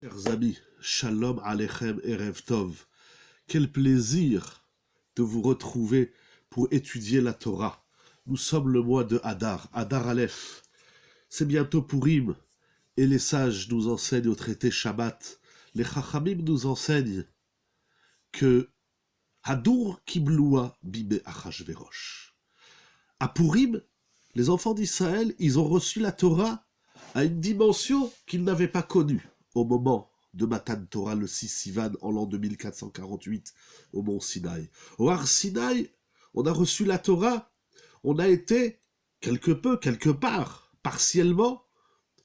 Chers amis, Shalom Aleichem Erev Tov. Quel plaisir de vous retrouver pour étudier la Torah. Nous sommes le mois de Hadar, Hadar Aleph. C'est bientôt Purim et les sages nous enseignent au traité Shabbat. Les Chachamim nous enseignent que Hadur Kibloua Bibe Achashverosh. À Purim, les enfants d'Israël, ils ont reçu la Torah à une dimension qu'ils n'avaient pas connue au moment de Matan Torah le 6 Sivan en l'an 2448 au mont Sinaï. Au Har Sinaï, on a reçu la Torah, on a été quelque part, partiellement,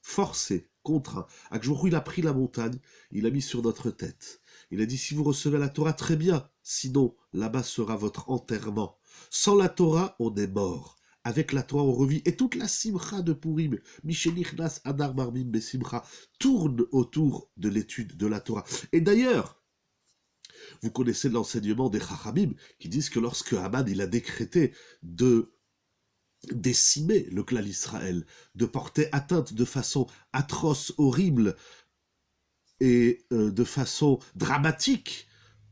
forcé, contraint. Akjorou, il a pris la montagne, il a mis sur notre tête. Il a dit, si vous recevez la Torah, très bien, sinon, là-bas sera votre enterrement. Sans la Torah, on est mort. Avec la Torah, on revit. Et toute la simcha de Purim, Mishenichnas Adar Marbim Besimcha, tourne autour de l'étude de la Torah. Et d'ailleurs, vous connaissez l'enseignement des Chachamim, qui disent que lorsque Haman il a décrété de décimer le clan Israël, de porter atteinte de façon atroce, horrible et de façon dramatique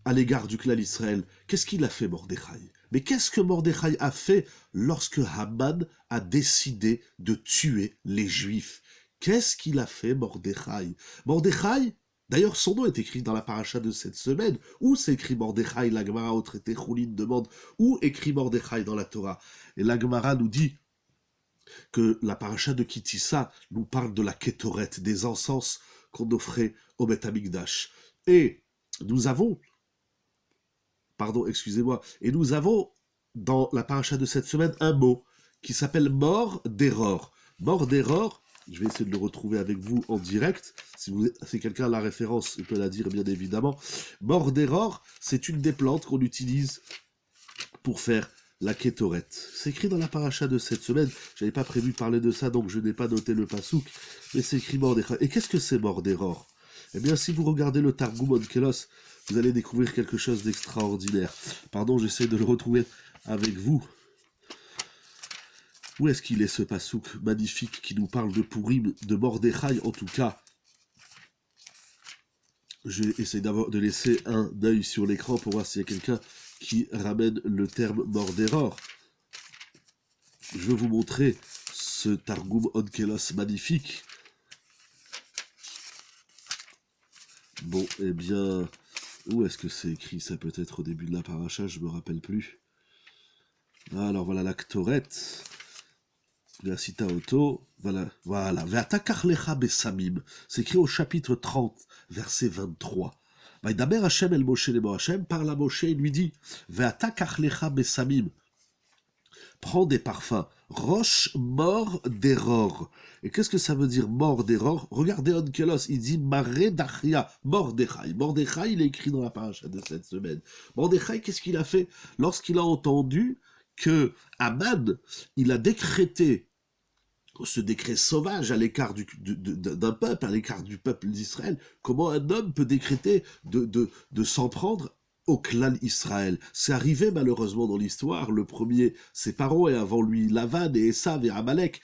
à l'égard du clan Israël, qu'est-ce qu'il a fait Mordechai? Mais qu'est-ce que Mordechai a fait lorsque Haman a décidé de tuer les Juifs? Qu'est-ce qu'il a fait Mordechai? Mordechai, d'ailleurs son nom est écrit dans la paracha de cette semaine. Où s'écrit Mordechai? La Gemara au traité Choulin demande où écrit Mordechai dans la Torah. Et la Gemara nous dit que la paracha de Kitissa nous parle de la Kétoret, des encens qu'on offrait au Beth Amikdash. Et nous avons et nous avons dans la paracha de cette semaine un mot qui s'appelle mort d'Error. Mort d'Error, je vais essayer de le retrouver avec vous en direct. Si quelqu'un a la référence, il peut la dire bien évidemment. Mort d'Error, c'est une des plantes qu'on utilise pour faire la kétoret. C'est écrit dans la paracha de cette semaine. J'avais pas prévu de parler de ça, donc je n'ai pas noté le pasouk, mais c'est écrit mort d'Error. Et qu'est-ce que c'est mort d'Error? Eh bien, si vous regardez le Targum Onkelos, vous allez découvrir quelque chose d'extraordinaire. Pardon, j'essaie de le retrouver avec vous. Où est-ce qu'il est ce pasouk magnifique qui nous parle de Purim, de Mordechai en tout cas? Je vais essayer de laisser un œil sur l'écran pour voir s'il y a quelqu'un qui ramène le terme Mordéror. Je vais vous montrer ce Targum Onkelos magnifique. Bon, eh bien, où est-ce que c'est écrit? Ça peut être au début de la paracha, je me rappelle plus. Alors voilà la Ktoret. La cita auto. Voilà. Ve'atakach besamim. C'est écrit au chapitre 30, verset 23. Vaïdaber Hashem el Moshe lemo Hashem, parle à Moshe et lui dit Ve'atakach besamim. Prends des parfums. Roche mort d'error. Et qu'est-ce que ça veut dire mort d'error? Regardez Onkelos, il dit Maré d'Achia, Mordechai. Mordechai, il est écrit dans la paracha de cette semaine. Mordechai, qu'est-ce qu'il a fait? Lorsqu'il a entendu que Haman, il a décrété ce décret sauvage à l'écart d'un peuple, à l'écart du peuple d'Israël, comment un homme peut décréter de s'en prendre au clan Israël? C'est arrivé malheureusement dans l'histoire. Le premier, c'est Paro, et avant lui, Lavan et Esav et Amalek.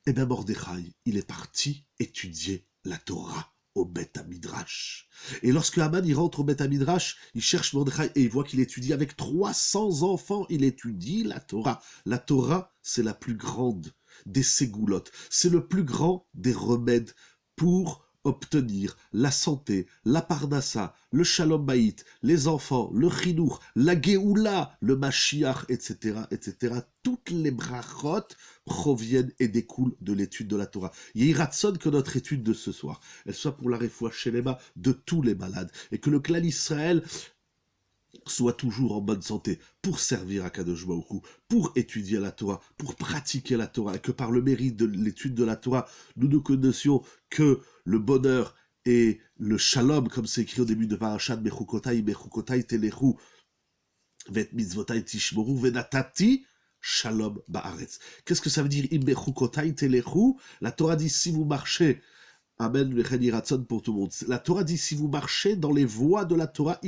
Eh bien, Mordechai, il est parti étudier la Torah au Beth Midrash. Et lorsque Haman il rentre au Beth Midrash, il cherche Mordechai et il voit qu'il étudie avec 300 enfants. Il étudie la Torah. La Torah, c'est la plus grande des ségoulottes. C'est le plus grand des remèdes pour obtenir la santé, la parnassa, le shalom baït, les enfants, le chinour, la geoula, le mashiach, etc., etc. Toutes les brachot proviennent et découlent de l'étude de la Torah. Yehi Ratson que notre étude de ce soir, elle soit pour la réfoua shelema de tous les malades, et que le clan Israël soit toujours en bonne santé pour servir à Kadosh Baruch Hu, pour étudier la Torah, pour pratiquer la Torah, et que par le mérite de l'étude de la Torah, nous ne connaissions que le bonheur et le shalom, comme c'est écrit au début de Parashat Mechukotai Telechu, Vet Mitzvotai Tishmoru, Venatati Shalom Baaretz. Qu'est-ce que ça veut dire Mechukotai Telechu? La Torah dit si vous marchez. Amen, Vecheni Ratson pour tout le monde. La Torah dit si vous marchez dans les voies de la Torah,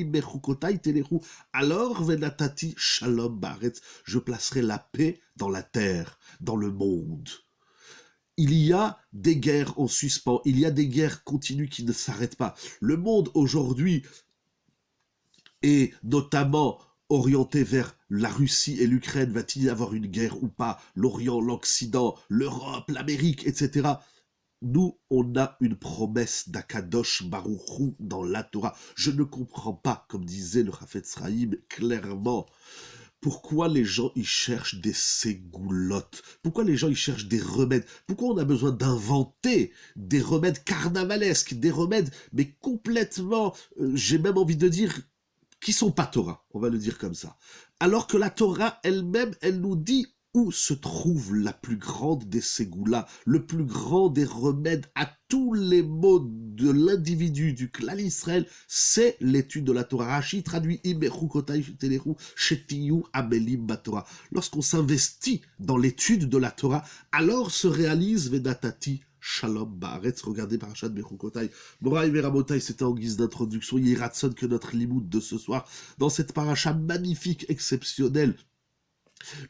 alors venatati shalom baretz, je placerai la paix dans la terre, dans le monde. il y a des guerres en suspens, il y a des guerres continues qui ne s'arrêtent pas. Le monde aujourd'hui est notamment orienté vers la Russie et l'Ukraine. Va-t-il y avoir une guerre ou pas? L'Orient, l'Occident, l'Europe, l'Amérique, etc. Nous, on a une promesse d'Akadosh Baruchou dans la Torah. Je ne comprends pas, comme disait le Chafetz Chaim clairement, pourquoi les gens y cherchent des ségoulottes? Pourquoi les gens y cherchent des remèdes? Pourquoi on a besoin d'inventer des remèdes carnavalesques, des remèdes, mais complètement, j'ai même envie de dire, qui sont pas Torah, on va le dire comme ça. Alors que la Torah elle-même, elle nous dit où se trouve la plus grande des ségoulas, le plus grand des remèdes à tous les maux de l'individu, du clan Israël, c'est l'étude de la Torah. Rashi traduit lorsqu'on s'investit dans l'étude de la Torah, alors se réalise Vedatati Shalom Baaretz. Regardez Parashat Bechukotai. Moraï Verabotai, c'était en guise d'introduction. Yiratson que notre limoud de ce soir, dans cette paracha magnifique, exceptionnelle,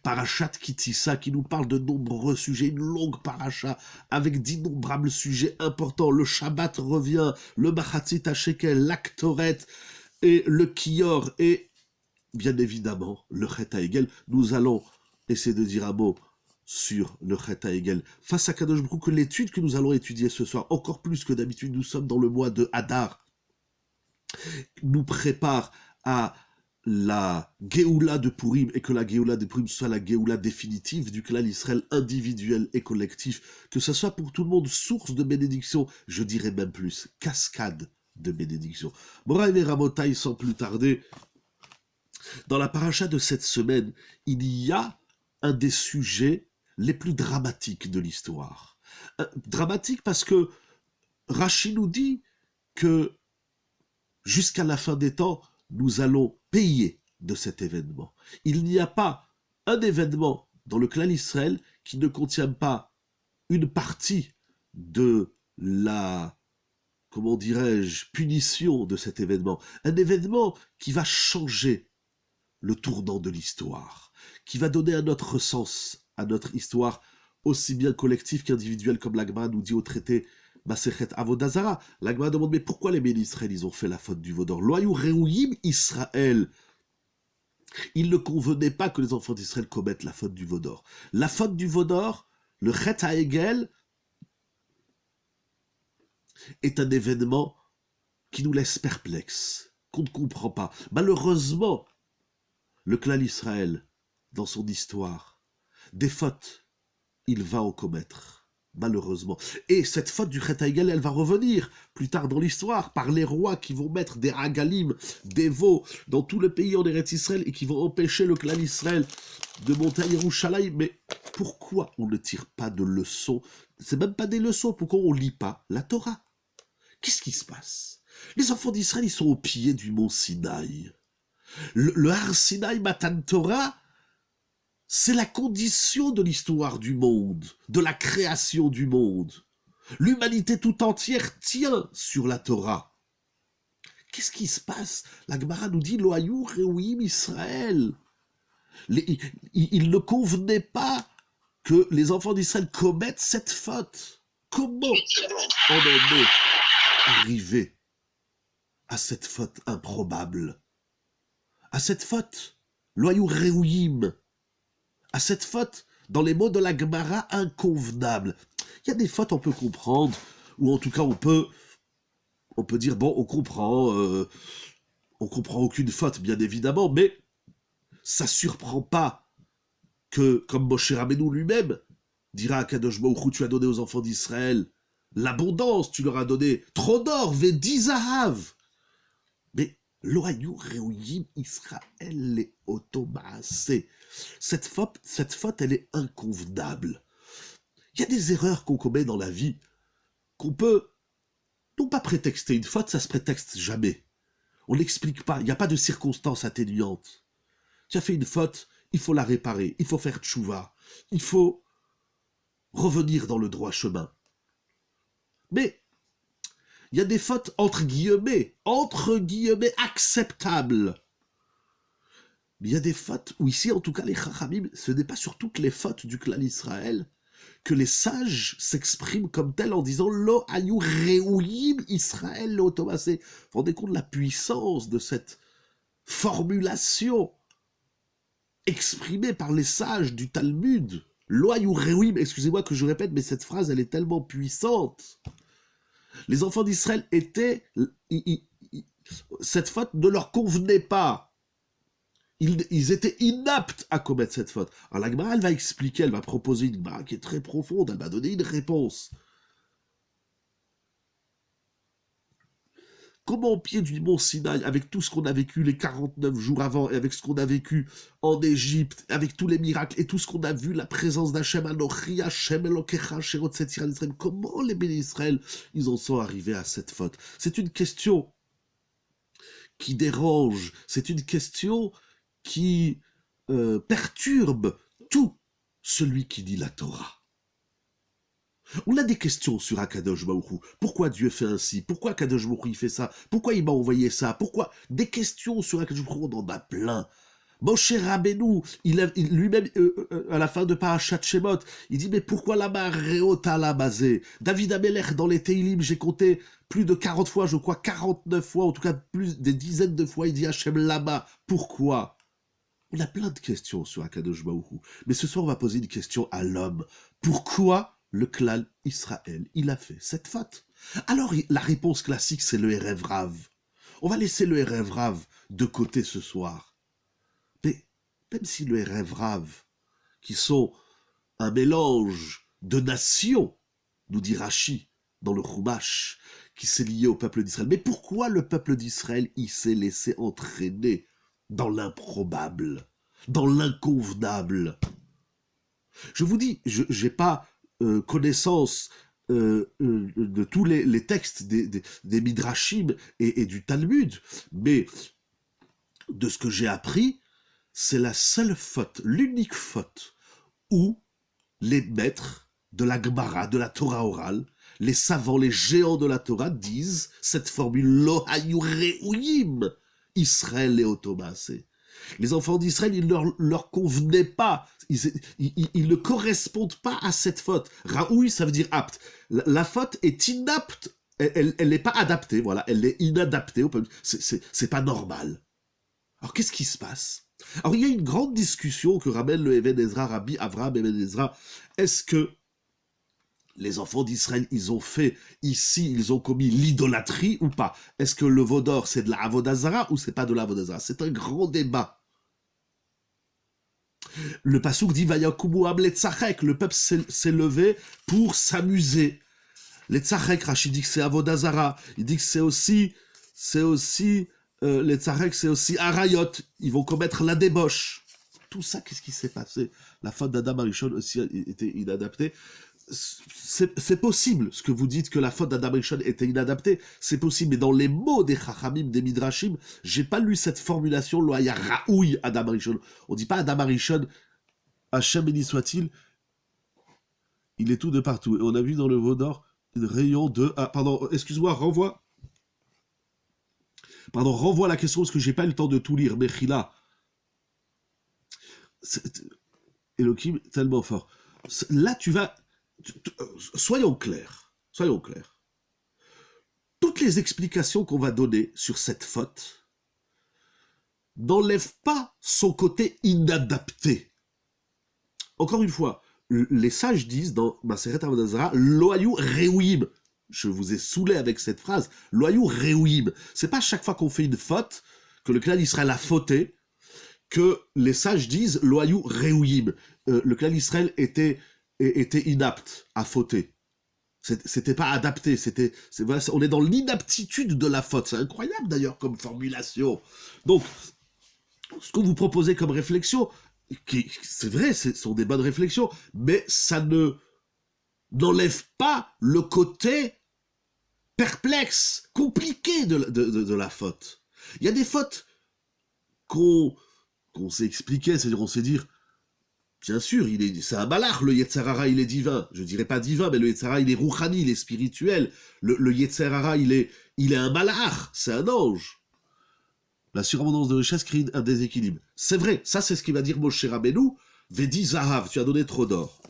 Parachat Kitissa, qui nous parle de nombreux sujets, une longue paracha avec d'innombrables sujets importants. Le Shabbat revient, le Machatzit HaShekel, l'Aktoret et le Kior et bien évidemment le Chet HaEgel. Nous allons essayer de dire un mot sur le Chet HaEgel. Face à Kadosh Baruch Hu, que l'étude que nous allons étudier ce soir, encore plus que d'habitude, nous sommes dans le mois de Hadar, nous prépare à la Géoula de Purim, et que la Géoula de Purim soit la Géoula définitive du clan Israël individuel et collectif, que ce soit pour tout le monde source de bénédiction, je dirais même plus, cascade de bénédiction. Moraï et Ramotaï, sans plus tarder, dans la paracha de cette semaine, il y a un des sujets les plus dramatiques de l'histoire. Dramatique parce que Rashi nous dit que jusqu'à la fin des temps, nous allons payer de cet événement. Il n'y a pas un événement dans le clan Israël qui ne contient pas une partie de la, comment dirais-je, punition de cet événement. Un événement qui va changer le tournant de l'histoire, qui va donner un autre sens à notre histoire, aussi bien collective qu'individuelle, comme l'Agma nous dit au traité Masechet Avodazara. L'Agma demande, mais pourquoi les Béni Israël, ils ont fait la faute du Vaudor? Loyou Reouyim Israël. Il ne convenait pas que les enfants d'Israël commettent la faute du Vaudor. La faute du Vaudor, le Chet HaEgel, est un événement qui nous laisse perplexes, qu'on ne comprend pas. Malheureusement, le clan Israël, dans son histoire, des fautes, il va en commettre. Malheureusement. Et cette faute du Chet HaEgel, elle va revenir plus tard dans l'histoire par les rois qui vont mettre des hagalim, des veaux dans tout le pays en Eretz Israël et qui vont empêcher le clan Israël de monter à Yerushalayim. Mais pourquoi on ne tire pas de leçons? C'est même pas des leçons. Pourquoi on lit pas la Torah? Qu'est-ce qui se passe? Les enfants d'Israël, ils sont au pied du mont Sinaï. Le Har Sinaï Matan Torah, c'est la condition de l'histoire du monde, de la création du monde. L'humanité tout entière tient sur la Torah. Qu'est-ce qui se passe? La Gemara nous dit Loayou Reouim Israël. Il ne convenait pas que les enfants d'Israël commettent cette faute. Comment on en est arrivé à cette faute improbable? À cette faute, Loayou Reouim, à cette faute, dans les mots de la Gemara, inconvenable. Il y a des fautes on peut comprendre, ou en tout cas on peut dire, bon, on comprend aucune faute, bien évidemment, mais ça surprend pas que, comme Moshe Rabbeinu lui-même dira à Kadosh Baruch Hu, tu as donné aux enfants d'Israël l'abondance, tu leur as donné trop d'or, vedi zahav. Mais Loayou Reouyim Israël les automassés. Cette faute, elle est inconvenable. Il y a des erreurs qu'on commet dans la vie qu'on peut non pas prétexter. Une faute, ça se prétexte jamais. On n'explique pas. Il n'y a pas de circonstances atténuantes. Tu as fait une faute, il faut la réparer. Il faut faire tchouva. Il faut revenir dans le droit chemin. Mais il y a des fautes entre guillemets acceptables. Mais il y a des fautes où ici, en tout cas, les Chachamim, ce n'est pas sur toutes les fautes du clan Israël que les sages s'expriment comme tels en disant Lo ayu reuyim Israël lo Thomasé. Vous vous rendez compte de la puissance de cette formulation exprimée par les sages du Talmud. Lo ayu reuyim, excusez-moi que je répète, mais cette phrase, elle est tellement puissante. Les enfants d'Israël étaient... cette faute ne leur convenait pas. Ils étaient inaptes à commettre cette faute. Alors la Gemara, elle va expliquer, elle va proposer une Gemara qui est très profonde, elle va donner une réponse. Comment au pied du mont Sinaï, avec tout ce qu'on a vécu les 49 jours avant, et avec ce qu'on a vécu en Égypte, avec tous les miracles, et tout ce qu'on a vu, la présence d'Hachem, Anochi, Hachem, Elokecha, Shirot, Setir, Israël, comment les bénis d'Israël, ils en sont arrivés à cette faute? C'est une question qui dérange, c'est une question qui perturbe tout celui qui lit la Torah. On a des questions sur Akadosh Baruch Hu. Pourquoi Dieu fait ainsi? Pourquoi Akadosh Baruch Hu il fait ça? Pourquoi il m'a envoyé ça? Pourquoi? Des questions sur Akadosh Baruch Hu, on en a plein. Moshe Rabbeinu, lui-même, à la fin de Parashat Shemot, il dit, mais pourquoi là-bas, Reota la basé? David Amelech, dans les Teilim, j'ai compté plus de 40 fois, je crois 49 fois, en tout cas plus des dizaines de fois, il dit Hachem là-bas. Pourquoi? On a plein de questions sur Akadosh Baruch Hu. Mais ce soir, on va poser une question à l'homme. Pourquoi le clan Israël, il a fait cette faute? Alors, la réponse classique, c'est le Erev Rav. On va laisser le Erev Rav de côté ce soir. Mais même si le Erev Rav, qui sont un mélange de nations, nous dit Rashi dans le Chumash, qui s'est lié au peuple d'Israël. Mais pourquoi le peuple d'Israël, il s'est laissé entraîner dans l'improbable, dans l'inconvenable? Je vous dis, je n'ai pas connaissance de tous les textes des Midrashim et du Talmud, mais de ce que j'ai appris, c'est la seule faute, l'unique faute, où les maîtres de la Gemara, de la Torah orale, les savants, les géants de la Torah disent cette formule Lo hayu reuyim Israël et Otomasé. Les enfants d'Israël, il ne leur convenait pas, ils ne correspondent pas à cette faute. Raoui, ça veut dire apte. La faute est inapte, elle n'est pas adaptée, voilà, elle est inadaptée, c'est pas normal. Alors qu'est-ce qui se passe? Alors il y a une grande discussion que ramène le Even Ezra, Rabbi Avraham Even Ezra. Est-ce que les enfants d'Israël, ils ont fait ici, ils ont commis l'idolâtrie ou pas? Est-ce que le veau d'or, c'est de la Avodah Zara ou c'est pas de la Avodah Zara? C'est un grand débat. Le passouk dit Vayakumu am letzachek, le peuple s'est levé pour s'amuser. Letzachek, Rachid dit que c'est Avodah Zara. Il dit que c'est aussi letzachek, c'est aussi Arayot. Ils vont commettre la débauche. Tout ça, qu'est-ce qui s'est passé? La faute d'Adam Arishon aussi était inadaptée. C'est possible, ce que vous dites que la faute d'Adam Arishon était inadaptée, c'est possible, mais dans les mots des Chachamim, des Midrashim, j'ai pas lu cette formulation, lo haya raoui Adam Arishon. On dit pas Adam Arishon, Hachem béni soit-il, il est tout de partout. Et on a vu dans le veau d'or une rayon de... Ah, pardon, excuse-moi, renvoie la question, parce que j'ai pas eu le temps de tout lire, Mechila. Elohim, tellement fort. Là, tu vas... Soyons clairs. Toutes les explications qu'on va donner sur cette faute n'enlèvent pas son côté inadapté. Encore une fois, les sages disent dans Maseret Avodah Zara, Lo hayu reuyim. Je vous ai saoulé avec cette phrase. Lo hayu reuyim. C'est pas chaque fois qu'on fait une faute, que le clan d'Israël a fauté, que les sages disent Lo hayu reuyim. Le clan d'Israël était inapte à fauter. C'était pas adapté, voilà, on est dans l'inaptitude de la faute. C'est incroyable d'ailleurs comme formulation. Donc, ce que vous proposez comme réflexion, c'est vrai, ce sont des bonnes réflexions, mais ça n'enlève pas le côté perplexe, compliqué de la faute. Il y a des fautes qu'on s'est expliquées, c'est-à-dire on s'est dit, bien sûr, c'est un malach, le Yetzer Hara, il est divin. Je dirais pas divin, mais le Yetzer Hara, il est rouchani, il est spirituel. Le Yetzer Hara, il est un malach, c'est un ange. La surabondance de richesse crée un déséquilibre. C'est vrai, ça c'est ce qu'il va dire Moshe Rabbeinu, Vedi Zahav, tu as donné trop d'or.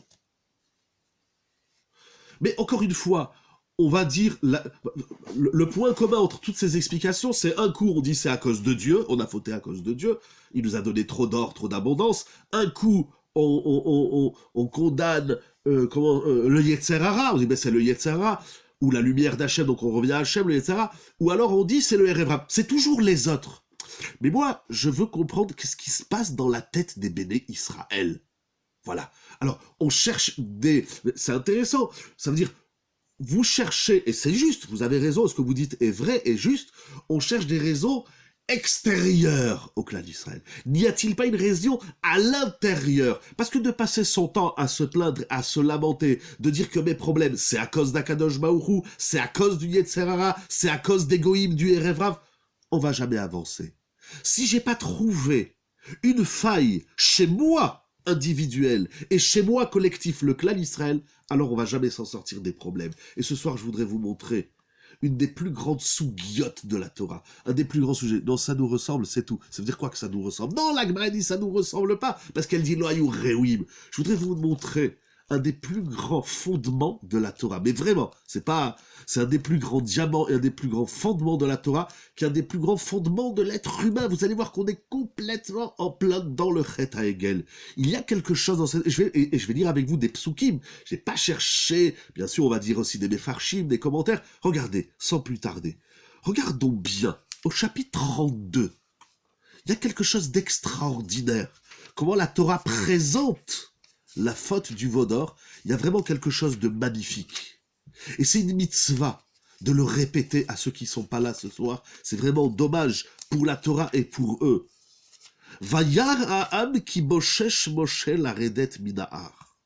Mais encore une fois, on va dire, le point commun entre toutes ces explications, c'est un coup on dit c'est à cause de Dieu, on a fauté à cause de Dieu, il nous a donné trop d'or, trop d'abondance. Un coup on condamne le Yetzer Hara, on dit ben c'est le Yetzer Hara, ou la lumière d'Hachem, donc on revient à Hachem, le Yetzer Hara, ou alors on dit c'est le Erev Rav. C'est toujours les autres. Mais moi, je veux comprendre qu'est-ce qui se passe dans la tête des béné Israël. Voilà. Alors, on cherche des... C'est intéressant. Ça veut dire, vous cherchez, et c'est juste, vous avez raison, ce que vous dites est vrai et juste, on cherche des raisons extérieures au clan d'Israël. N'y a-t-il pas une raison à l'intérieur? Parce que de passer son temps à se plaindre, à se lamenter, de dire que mes problèmes, c'est à cause d'Akadosh Baruch Hu, c'est à cause du Yetzer Hara, c'est à cause des Goïm, du Erev Rav, on va jamais avancer. Si j'ai pas trouvé une faille chez moi, individuel, et chez moi, collectif, le clan Israël, alors on va jamais s'en sortir des problèmes. Et ce soir, je voudrais vous montrer une des plus grandes sougiotes de la Torah, un des plus grands sujets. Non, ça nous ressemble, c'est tout. Ça veut dire quoi que ça nous ressemble? Non, la Gemara dit ça nous ressemble pas, parce qu'elle dit Loayou Rewim. Je voudrais vous montrer un des plus grands fondements de la Torah. Mais vraiment, c'est un des plus grands diamants et un des plus grands fondements de la Torah, qui est un des plus grands fondements de l'être humain. Vous allez voir qu'on est complètement en plein dans le Chet HaEgel. Il y a quelque chose dans cette... Et je vais lire avec vous des psukim. Je n'ai pas cherché, bien sûr, on va dire aussi des mefarshim, des commentaires. Regardez, sans plus tarder. Regardons bien, au chapitre 32, il y a quelque chose d'extraordinaire. Comment la Torah présente la faute du veau d'or, il y a vraiment quelque chose de magnifique. Et c'est une mitzvah de le répéter à ceux qui ne sont pas là ce soir. C'est vraiment dommage pour la Torah et pour eux. Vayar ha'am ki boshesh Moshe laredet minahar.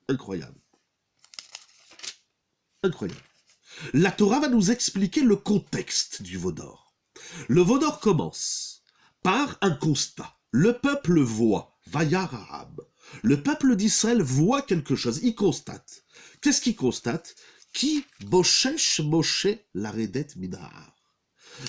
Incroyable. Incroyable. La Torah va nous expliquer le contexte du veau d'or. Le veau d'or commence par un constat. Le peuple voit. Vayar ha'am. Le peuple d'Israël voit quelque chose, il constate. Qu'est-ce qu'il constate? Qui boshesh Moshe laredet minahar.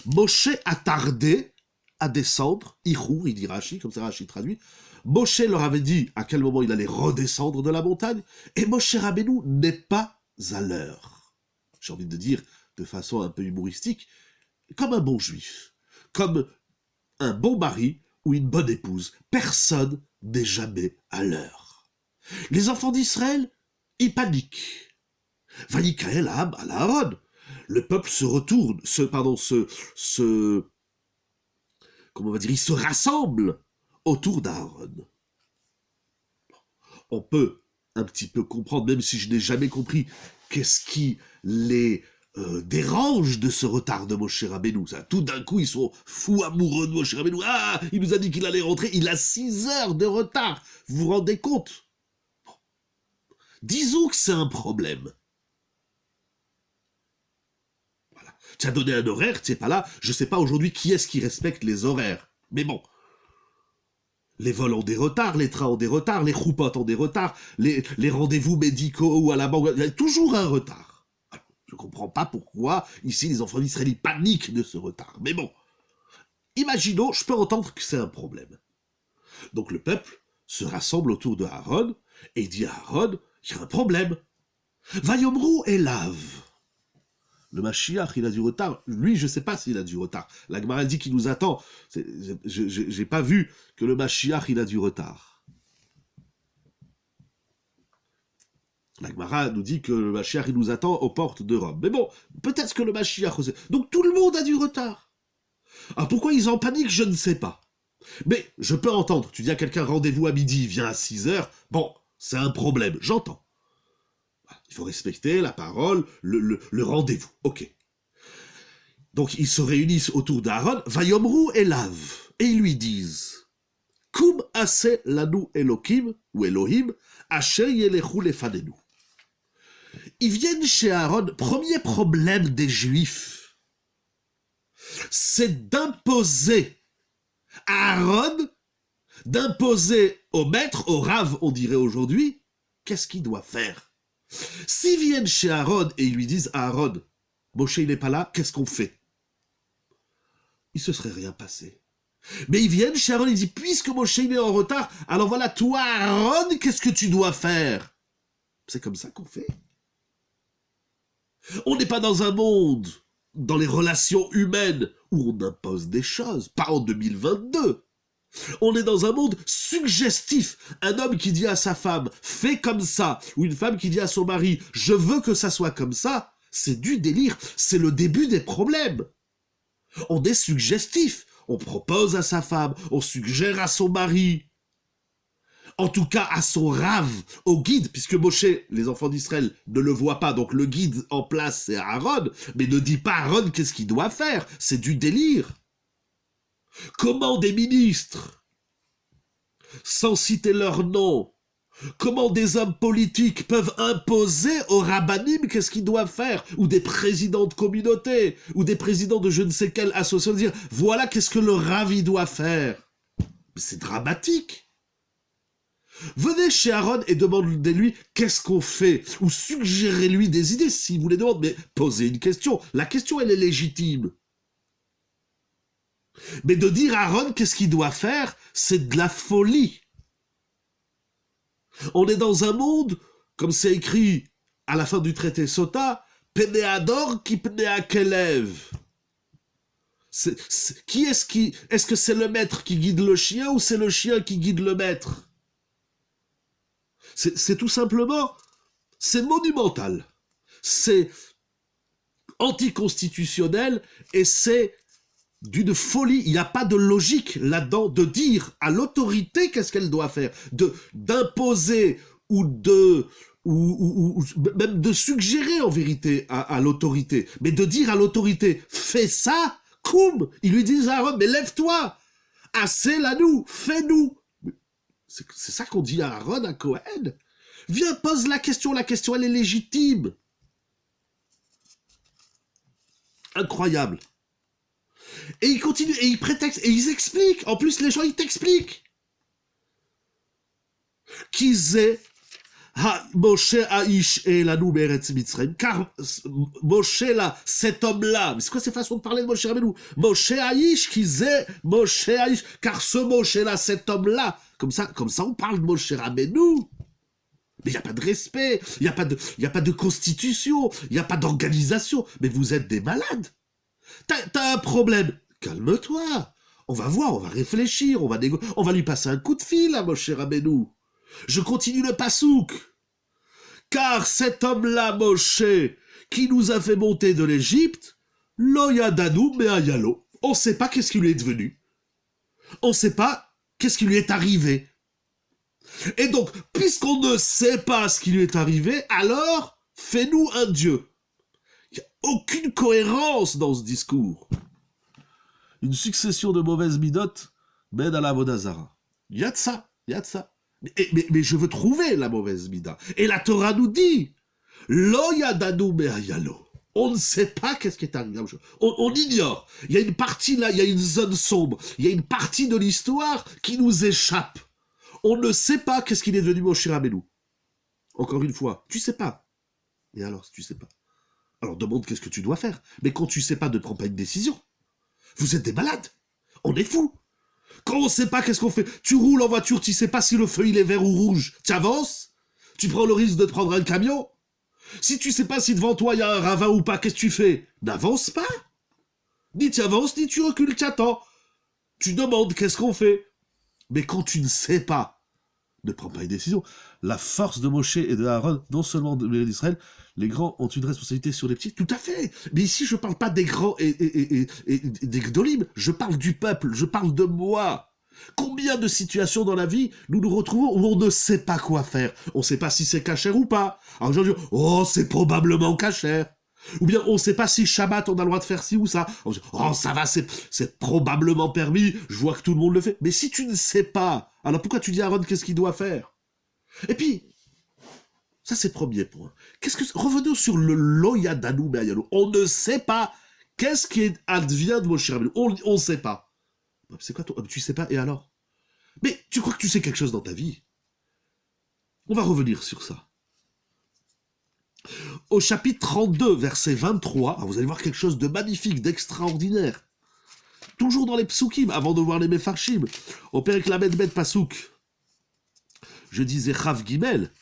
Moshe a tardé à descendre, Ichour, il dit Rashi, comme ça Rashi traduit. Moshe leur avait dit à quel moment il allait redescendre de la montagne, et Moshe Rabbeinu n'est pas à l'heure. J'ai envie de dire, de façon un peu humoristique, comme un bon juif, comme un bon mari ou une bonne épouse. Personne n'est jamais à l'heure. Les enfants d'Israël, ils paniquent. Vaïkaël Am à Aaron. Le peuple se retourne, comment on va dire, il se rassemble autour d'Aaron. On peut un petit peu comprendre, même si je n'ai jamais compris, qu'est-ce qui les dérange de ce retard de Moshe Rabbeinu. Tout d'un coup, ils sont fous amoureux de Moshe Rabbeinu. Ah, il nous a dit qu'il allait rentrer, il a 6 heures de retard. Vous vous rendez compte? Disons que c'est un problème. Voilà. Tu as donné un horaire, tu n'es pas là. Je ne sais pas aujourd'hui qui est-ce qui respecte les horaires. Mais bon. Les vols ont des retards, les trains ont des retards, les choupottes ont des retards, les rendez-vous médicaux ou à la banque, il y a toujours un retard. Je ne comprends pas pourquoi, ici, les enfants d'Israël paniquent de ce retard. Mais bon, imaginons, je peux entendre que c'est un problème. Donc le peuple se rassemble autour de Aaron et dit à Aaron, il y a un problème. Vayomrou Elav. Le Mashiach, il a du retard. Lui, je ne sais pas s'il a du retard. La Gemara dit qu'il nous attend. Je n'ai pas vu que le Mashiach, il a du retard. La Gemara nous dit que le Mashiach, il nous attend aux portes de Rome. Mais bon, peut-être que le Mashiach aussi. Donc tout le monde a du retard. Alors pourquoi ils en paniquent, je ne sais pas. Mais je peux entendre. Tu dis à quelqu'un rendez-vous à midi, il vient à 6 heures. Bon, c'est un problème, j'entends. Il faut respecter la parole, le rendez-vous. Ok. Donc ils se réunissent autour d'Aaron, Vayomrou Elav, et ils lui disent Kum ase lanu Elokim, ou Elohim, asher yelechu lefanenu. Ils viennent chez Aaron, premier problème des Juifs, c'est d'imposer à Aaron, d'imposer au maître, au rave, on dirait aujourd'hui, qu'est-ce qu'il doit faire. S'ils viennent chez Aaron et ils lui disent à Aaron, Moshe il n'est pas là, qu'est-ce qu'on fait? Il ne se serait rien passé. Mais ils viennent chez Aaron et ils disent, puisque Moshe il est en retard, alors voilà, toi Aaron, qu'est-ce que tu dois faire? C'est comme ça qu'on fait. On n'est pas dans un monde, dans les relations humaines, où on impose des choses, pas en 2022. On est dans un monde suggestif. Un homme qui dit à sa femme « fais comme ça » ou une femme qui dit à son mari « je veux que ça soit comme ça », c'est du délire. C'est le début des problèmes. On est suggestif. On propose à sa femme, on suggère à son mari, en tout cas à son rave, au guide, puisque Moshe, les enfants d'Israël, ne le voient pas, donc le guide en place c'est Aaron, mais ne dit pas à Aaron qu'est-ce qu'il doit faire, c'est du délire. Comment des ministres, sans citer leur nom, comment des hommes politiques peuvent imposer aux rabbinim qu'est-ce qu'ils doivent faire, ou des présidents de communauté, ou des présidents de je ne sais quelle association, dire voilà qu'est-ce que le ravi doit faire. Mais c'est dramatique. Venez chez Aaron et demandez-lui qu'est-ce qu'on fait, ou suggérez-lui des idées si vous les demandez, mais posez une question. La question, elle est légitime. Mais de dire à Aaron qu'est-ce qu'il doit faire, c'est de la folie. On est dans un monde, comme c'est écrit à la fin du traité Sota, Peneador qui Penea Kelev. Est-ce que c'est le maître qui guide le chien ou c'est le chien qui guide le maître? C'est tout simplement, c'est monumental, c'est anticonstitutionnel et c'est d'une folie. Il n'y a pas de logique là-dedans de dire à l'autorité qu'est-ce qu'elle doit faire, d'imposer ou même de suggérer en vérité à l'autorité, mais de dire à l'autorité fais ça, koum, ils lui disent à Aaron mais lève-toi, assez la nous, fais-nous. C'est ça qu'on dit à Aaron, à Cohen. Viens, pose la question elle est légitime. Incroyable. Et ils continuent, et ils prétextent, et ils expliquent. En plus, les gens, ils t'expliquent. Qu'ils Moshe Aish et la Noumeretz Mitzrayim, car Moshe là, cet homme-là, mais c'est quoi ces façons de parler de Moshe Rabbeinu? Moshe Aish, Moshe Aish, car ce Moshe là, cet homme-là, comme ça on parle de Moshe Rabbeinu. Mais il n'y a pas de respect, il n'y a pas de constitution, il n'y a pas d'organisation, mais vous êtes des malades. T'as un problème, calme-toi, on va voir, on va réfléchir, on va lui passer un coup de fil à Moshe Rabbeinu. Je continue le pasouk. Car cet homme-là, Moshe, qui nous a fait monter de l'Égypte, lo yadanu me'ayalo. On ne sait pas qu'est-ce qui lui est devenu. On ne sait pas qu'est-ce qui lui est arrivé. Et donc, puisqu'on ne sait pas ce qui lui est arrivé, alors, fais-nous un Dieu. Il n'y a aucune cohérence dans ce discours. Une succession de mauvaises midotes mène à la Vodazara. Il y a de ça, il y a de ça. Mais je veux trouver la mauvaise mida. Et la Torah nous dit, lo yadanu me'ayalo. On ne sait pas qu'est-ce qui est arrivé. On ignore. Il y a une partie là, il y a une zone sombre. Il y a une partie de l'histoire qui nous échappe. On ne sait pas qu'est-ce qu'il est devenu Moshe Rabbeinu. Encore une fois, tu sais pas. Et alors, si tu sais pas, alors demande qu'est-ce que tu dois faire. Mais quand tu sais pas, ne prends pas une décision. Vous êtes des malades. On est fous. Quand on sait pas, qu'est-ce qu'on fait? Tu roules en voiture, tu sais pas si le feu il est vert ou rouge. Tu avances? Tu prends le risque de te prendre un camion? Si tu sais pas si devant toi il y a un ravin ou pas, qu'est-ce que tu fais? N'avance pas. Ni tu avances, ni tu recules, tu attends. Tu demandes qu'est-ce qu'on fait. Mais quand tu ne sais pas, ne prends pas une décision. La force de Moshe et de Aaron, non seulement d'Israël, les grands ont une responsabilité sur les petits, tout à fait. Mais ici, je ne parle pas des grands et des gdolim, je parle du peuple, je parle de moi. Combien de situations dans la vie nous nous retrouvons où on ne sait pas quoi faire? On ne sait pas si c'est cachère ou pas. Alors je dis, oh, c'est probablement cachère. Ou bien on ne sait pas si Shabbat on a le droit de faire ci ou ça. On dit, oh ça va, c'est probablement permis, je vois que tout le monde le fait. Mais si tu ne sais pas, alors pourquoi tu dis à Aaron qu'est-ce qu'il doit faire? Et puis, ça c'est le premier point. Revenons sur le lo yadanu me'ayalo. On ne sait pas qu'est-ce qui advient de Moshe Rabbeinu. On ne sait pas. C'est quoi toi? Tu sais pas, et alors? Mais tu crois que tu sais quelque chose dans ta vie? On va revenir sur ça. Au chapitre 32, verset 23, vous allez voir quelque chose de magnifique, d'extraordinaire. Toujours dans les psukim, avant de voir les mefarshim, au Perek Lamed Bet Pasuk. Je disais Chav Gimel.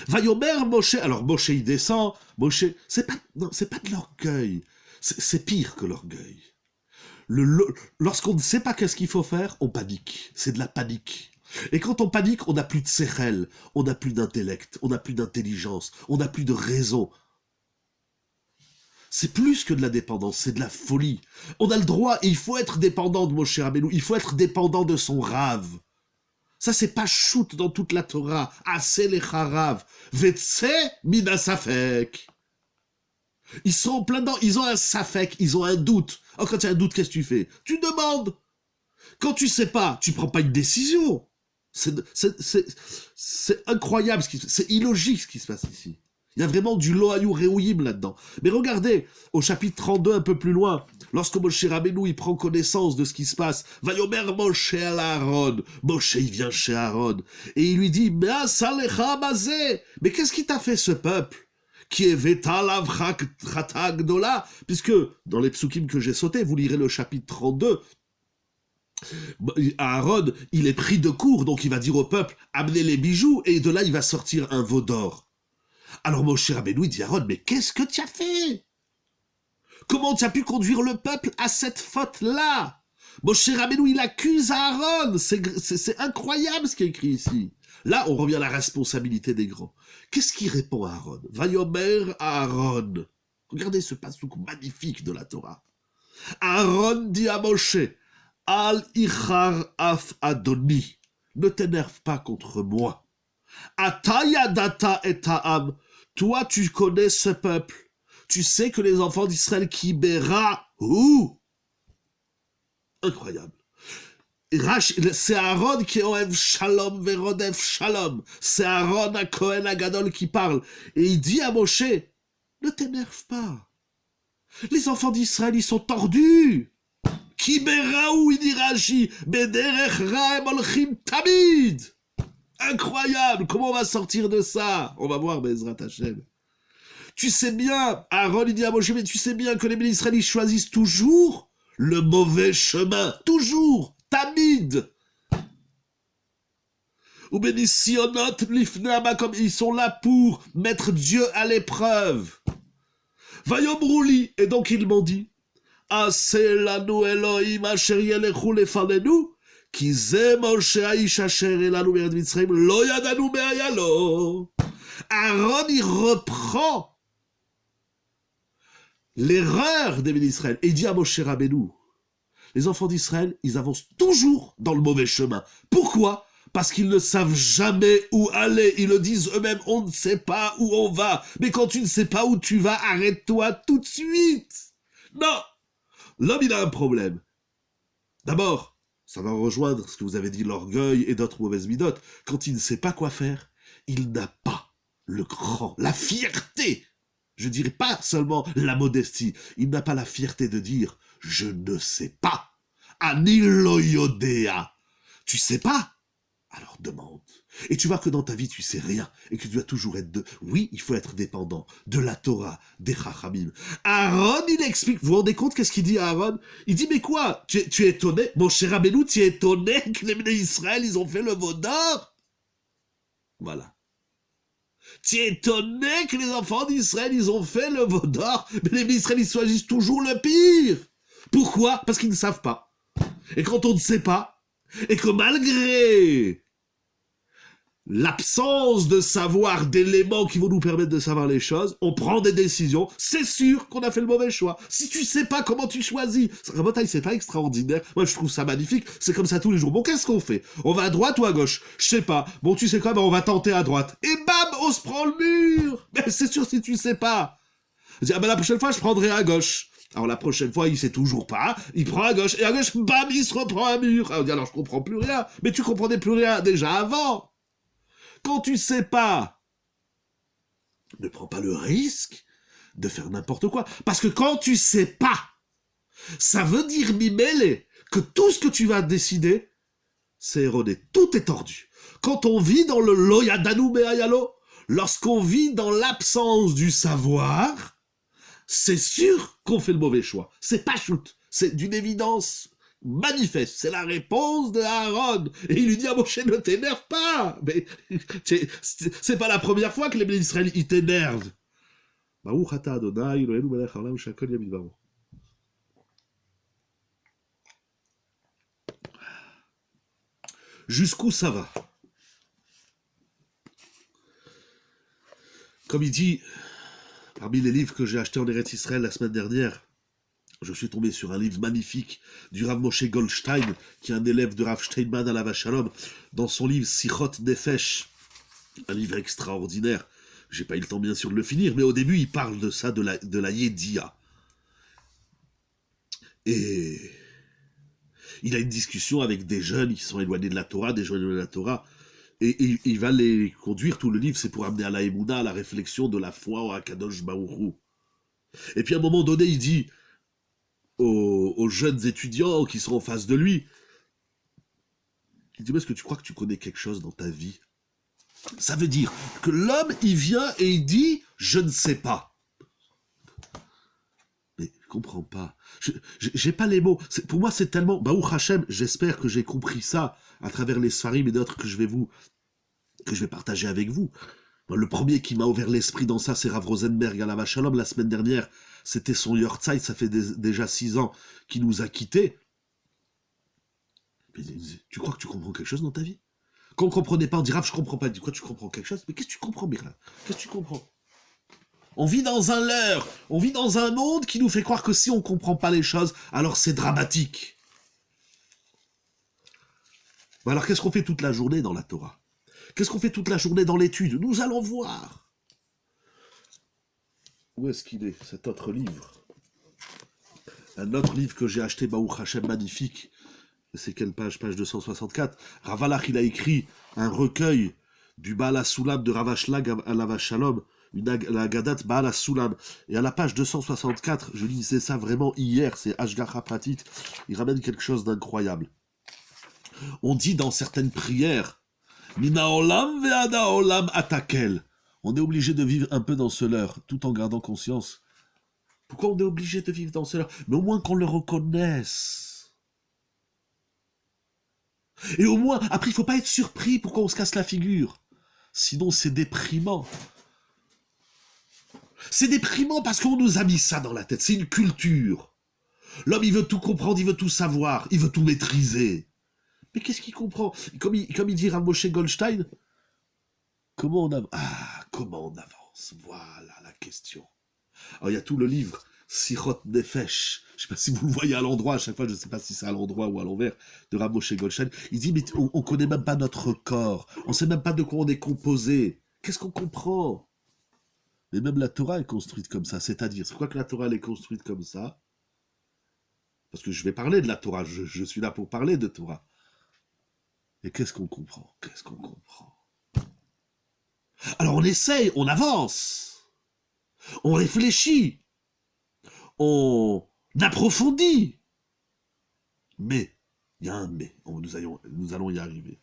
Vayomer Moshe, alors Moshe il descend, Moshe, c'est pas, non, c'est pas de l'orgueil, c'est pire que l'orgueil. Lorsqu'on ne sait pas qu'est-ce qu'il faut faire, on panique, c'est de la panique. Et quand on panique, on n'a plus de sérel, on n'a plus d'intellect, on n'a plus d'intelligence, on n'a plus de raison. C'est plus que de la dépendance, c'est de la folie. On a le droit, et il faut être dépendant de Moshe Rabbeinu, il faut être dépendant de son rave. Ça, c'est pas shoot dans toute la Torah. Assez les harav. Vetse mina safek. Ils sont en plein dedans, ils ont un safek, ils ont un doute. Oh, quand il y a un doute, qu'est-ce que tu fais? Tu demandes. Quand tu sais pas, tu prends pas une décision. C'est incroyable, c'est illogique ce qui se passe ici. Il y a vraiment du loayou reouyim là-dedans. Mais regardez, au chapitre 32, un peu plus loin, lorsque Moshe Rabbeinu il prend connaissance de ce qui se passe, Vayomer Moshe à Aaron. Moshe il vient chez Aaron et il lui dit mais qu'est-ce qui t'a fait ce peuple qui est Vetalav Gdola, puisque dans les psukim que j'ai sautés, vous lirez le chapitre 32. Aaron, il est pris de court, donc il va dire au peuple amenez les bijoux et de là il va sortir un veau d'or. Alors Moshe Rabbeinu dit à Aaron, mais qu'est-ce que tu as fait? Comment tu as pu conduire le peuple à cette faute-là? Moshe Rabbeinu, il accuse Aaron. C'est incroyable ce qui est écrit ici. Là, on revient à la responsabilité des grands. Qu'est-ce qu'il répond à Aaron? Vayomer Aaron. Regardez ce passouk magnifique de la Torah. Aaron dit à Moshe, Al ichar af adoni. Ne t'énerve pas contre moi. Atayadata et ta'am. Toi, tu connais ce peuple. Tu sais que les enfants d'Israël qui béra ou incroyable. C'est Aaron qui est Oev Shalom Verodef Shalom. C'est Aaron à Kohen Agadol qui parle. Et il dit à Moshe, ne t'énerve pas. Les enfants d'Israël, ils sont tordus. Ki beraou idirashi bederech raem olchim tamid. Incroyable. Comment on va sortir de ça? On va voir, Bezrat Hashem. Tu sais bien, Aaron il dit à Moshe, mais tu sais bien que les Israélites choisissent toujours le mauvais chemin. Toujours. Tamid. Ou bénissionot lifnama, comme ils sont là pour mettre Dieu à l'épreuve. Vayomrouli, et donc ils m'ont dit, Aselanu Elohim asher yelechu lefanenu, ki ze Moshe ha'ish asher elanu me'eretz Mitzrayim, lo yadanu me'ayalo. Aaron, il reprend l'erreur des Israël et il dit à Moshe Rabbeinu, les enfants d'Israël, ils avancent toujours dans le mauvais chemin. Pourquoi? Parce qu'ils ne savent jamais où aller. Ils le disent eux-mêmes, on ne sait pas où on va. Mais quand tu ne sais pas où tu vas, arrête-toi tout de suite. Non, l'homme, il a un problème. D'abord, ça va rejoindre ce que vous avez dit, l'orgueil et d'autres mauvaises midotes. Quand il ne sait pas quoi faire, il n'a pas le cran, la fierté. Je dirais pas seulement la modestie. Il n'a pas la fierté de dire « Je ne sais pas ». Ani lo yodea. Tu sais pas? Alors demande. Et tu vois que dans ta vie, tu sais rien. Et que tu dois toujours être de... Oui, il faut être dépendant de la Torah, des Chachamim. Aaron, il explique. Vous vous rendez compte qu'est-ce qu'il dit à Aaron? Il dit, mais quoi? Tu es étonné? Mon cher Rabbeinu, tu es étonné que les Bnei Israël, ils ont fait le veau d'or? Voilà. Tu es étonné que les enfants d'Israël, ils ont fait le veau d'or, mais les Bnei Israël, ils choisissent toujours le pire. Pourquoi? Parce qu'ils ne savent pas. Et quand on ne sait pas, et que malgré l'absence de savoir, d'éléments qui vont nous permettre de savoir les choses, on prend des décisions, c'est sûr qu'on a fait le mauvais choix. Si tu sais pas comment tu choisis, c'est pas extraordinaire. Moi, je trouve ça magnifique. C'est comme ça tous les jours. Bon, qu'est-ce qu'on fait? On va à droite ou à gauche? Je sais pas. Bon, tu sais quoi? Ben, on va tenter à droite. Et bam, on se prend le mur. Mais c'est sûr si tu sais pas. Je dis, ah ben, la prochaine fois, je prendrai à gauche. Alors la prochaine fois, il sait toujours pas, il prend à gauche, et à gauche, bam, il se reprend un mur. Alors je comprends plus rien. Mais tu comprenais plus rien déjà avant. Quand tu sais pas, ne prends pas le risque de faire n'importe quoi. Parce que quand tu sais pas, ça veut dire, mimele, que tout ce que tu vas décider, c'est erroné. Tout est tordu. Quand on vit dans le loyadanu me'ayalo, lorsqu'on vit dans l'absence du savoir, c'est sûr qu'on fait le mauvais choix. C'est pas shoot. C'est d'une évidence manifeste. C'est la réponse de Aaron. Et il lui dit à Moshe, ne t'énerve pas. Mais c'est pas la première fois que les bénis d'Israël, ils t'énervent. Baruch ata Adonai, Eloheinu melech haolam shakol yamid baro. Jusqu'où ça va? Comme il dit, parmi les livres que j'ai achetés en Eretz Israël la semaine dernière, je suis tombé sur un livre magnifique du Rav Moshe Goldstein, qui est un élève de Rav Steinman à la Shalom, dans son livre Sichot Nefesh, un livre extraordinaire. J'ai pas eu le temps bien sûr de le finir, mais au début il parle de ça, de la Yédia. Et il a une discussion avec des jeunes qui sont éloignés de la Torah, des gens éloignés de la Torah, et il va les conduire, tout le livre, c'est pour amener à la Emouna, à la réflexion de la foi au Hakadosh Baruch Hu. Et puis à un moment donné, il dit aux jeunes étudiants qui sont en face de lui, il dit, mais est-ce que tu crois que tu connais quelque chose dans ta vie? Ça veut dire que l'homme, il vient et il dit, je ne sais pas. Mais je comprends pas. J'ai pas les mots. Pour moi, c'est tellement... Baruch Hashem, j'espère que j'ai compris ça à travers les Sfarim et d'autres que je vais partager avec vous. Moi, le premier qui m'a ouvert l'esprit dans ça, c'est Rav Rosenberg à la Shalom la semaine dernière. C'était son Yortzeit, ça fait déjà 6 ans qu'il nous a quittés. Tu crois que tu comprends quelque chose dans ta vie? Quand on ne comprenait pas, on dit, Rav, je comprends pas. Il dit, quoi, tu comprends quelque chose? Mais qu'est-ce que tu comprends, Mirla? Qu'est-ce que tu comprends? On vit dans un leurre, on vit dans un monde qui nous fait croire que si on ne comprend pas les choses, alors c'est dramatique. Bon, alors qu'est-ce qu'on fait toute la journée dans la Torah? Qu'est-ce qu'on fait toute la journée dans l'étude? Nous allons voir. Où est-ce qu'il est, cet autre livre? Un autre livre que j'ai acheté, Baruch Hashem, magnifique. C'est quelle page? Page 264. Rav Alach, il a écrit un recueil du Baal HaSulam de Rav Ashlag à la Shalom, la Gadat Baal HaSulam. Et à la page 264, je lisais ça vraiment hier, c'est Ashgacha Pratit, il ramène quelque chose d'incroyable. On dit dans certaines prières, Mina Olam ve'ada Olam atakel. On est obligé de vivre un peu dans ce leurre, tout en gardant conscience. Pourquoi on est obligé de vivre dans ce leurre? Mais au moins qu'on le reconnaisse. Et au moins, après, il ne faut pas être surpris pourquoi on se casse la figure. Sinon, c'est déprimant. C'est déprimant parce qu'on nous a mis ça dans la tête. C'est une culture. L'homme, il veut tout comprendre, il veut tout savoir, il veut tout maîtriser. Mais qu'est-ce qu'il comprend? Comme il dit Rav Moshe Goldstein, comment on avance? Voilà la question. Alors, il y a tout le livre, Sichot Nefesh. Je ne sais pas si vous le voyez à l'endroit, à chaque fois, je ne sais pas si c'est à l'endroit ou à l'envers, de Rav Moshe Goldstein. Il dit, mais on ne connaît même pas notre corps. On ne sait même pas de quoi on est composé. Qu'est-ce qu'on comprend? Mais même la Torah est construite comme ça. C'est-à-dire, c'est quoi que la Torah elle est construite comme ça? Parce que je vais parler de la Torah. Je suis là pour parler de Torah. Et qu'est-ce qu'on comprend? Qu'est-ce qu'on comprend? Alors on essaye, on avance. On réfléchit. On approfondit. Mais, il y a un mais. Nous allons y arriver.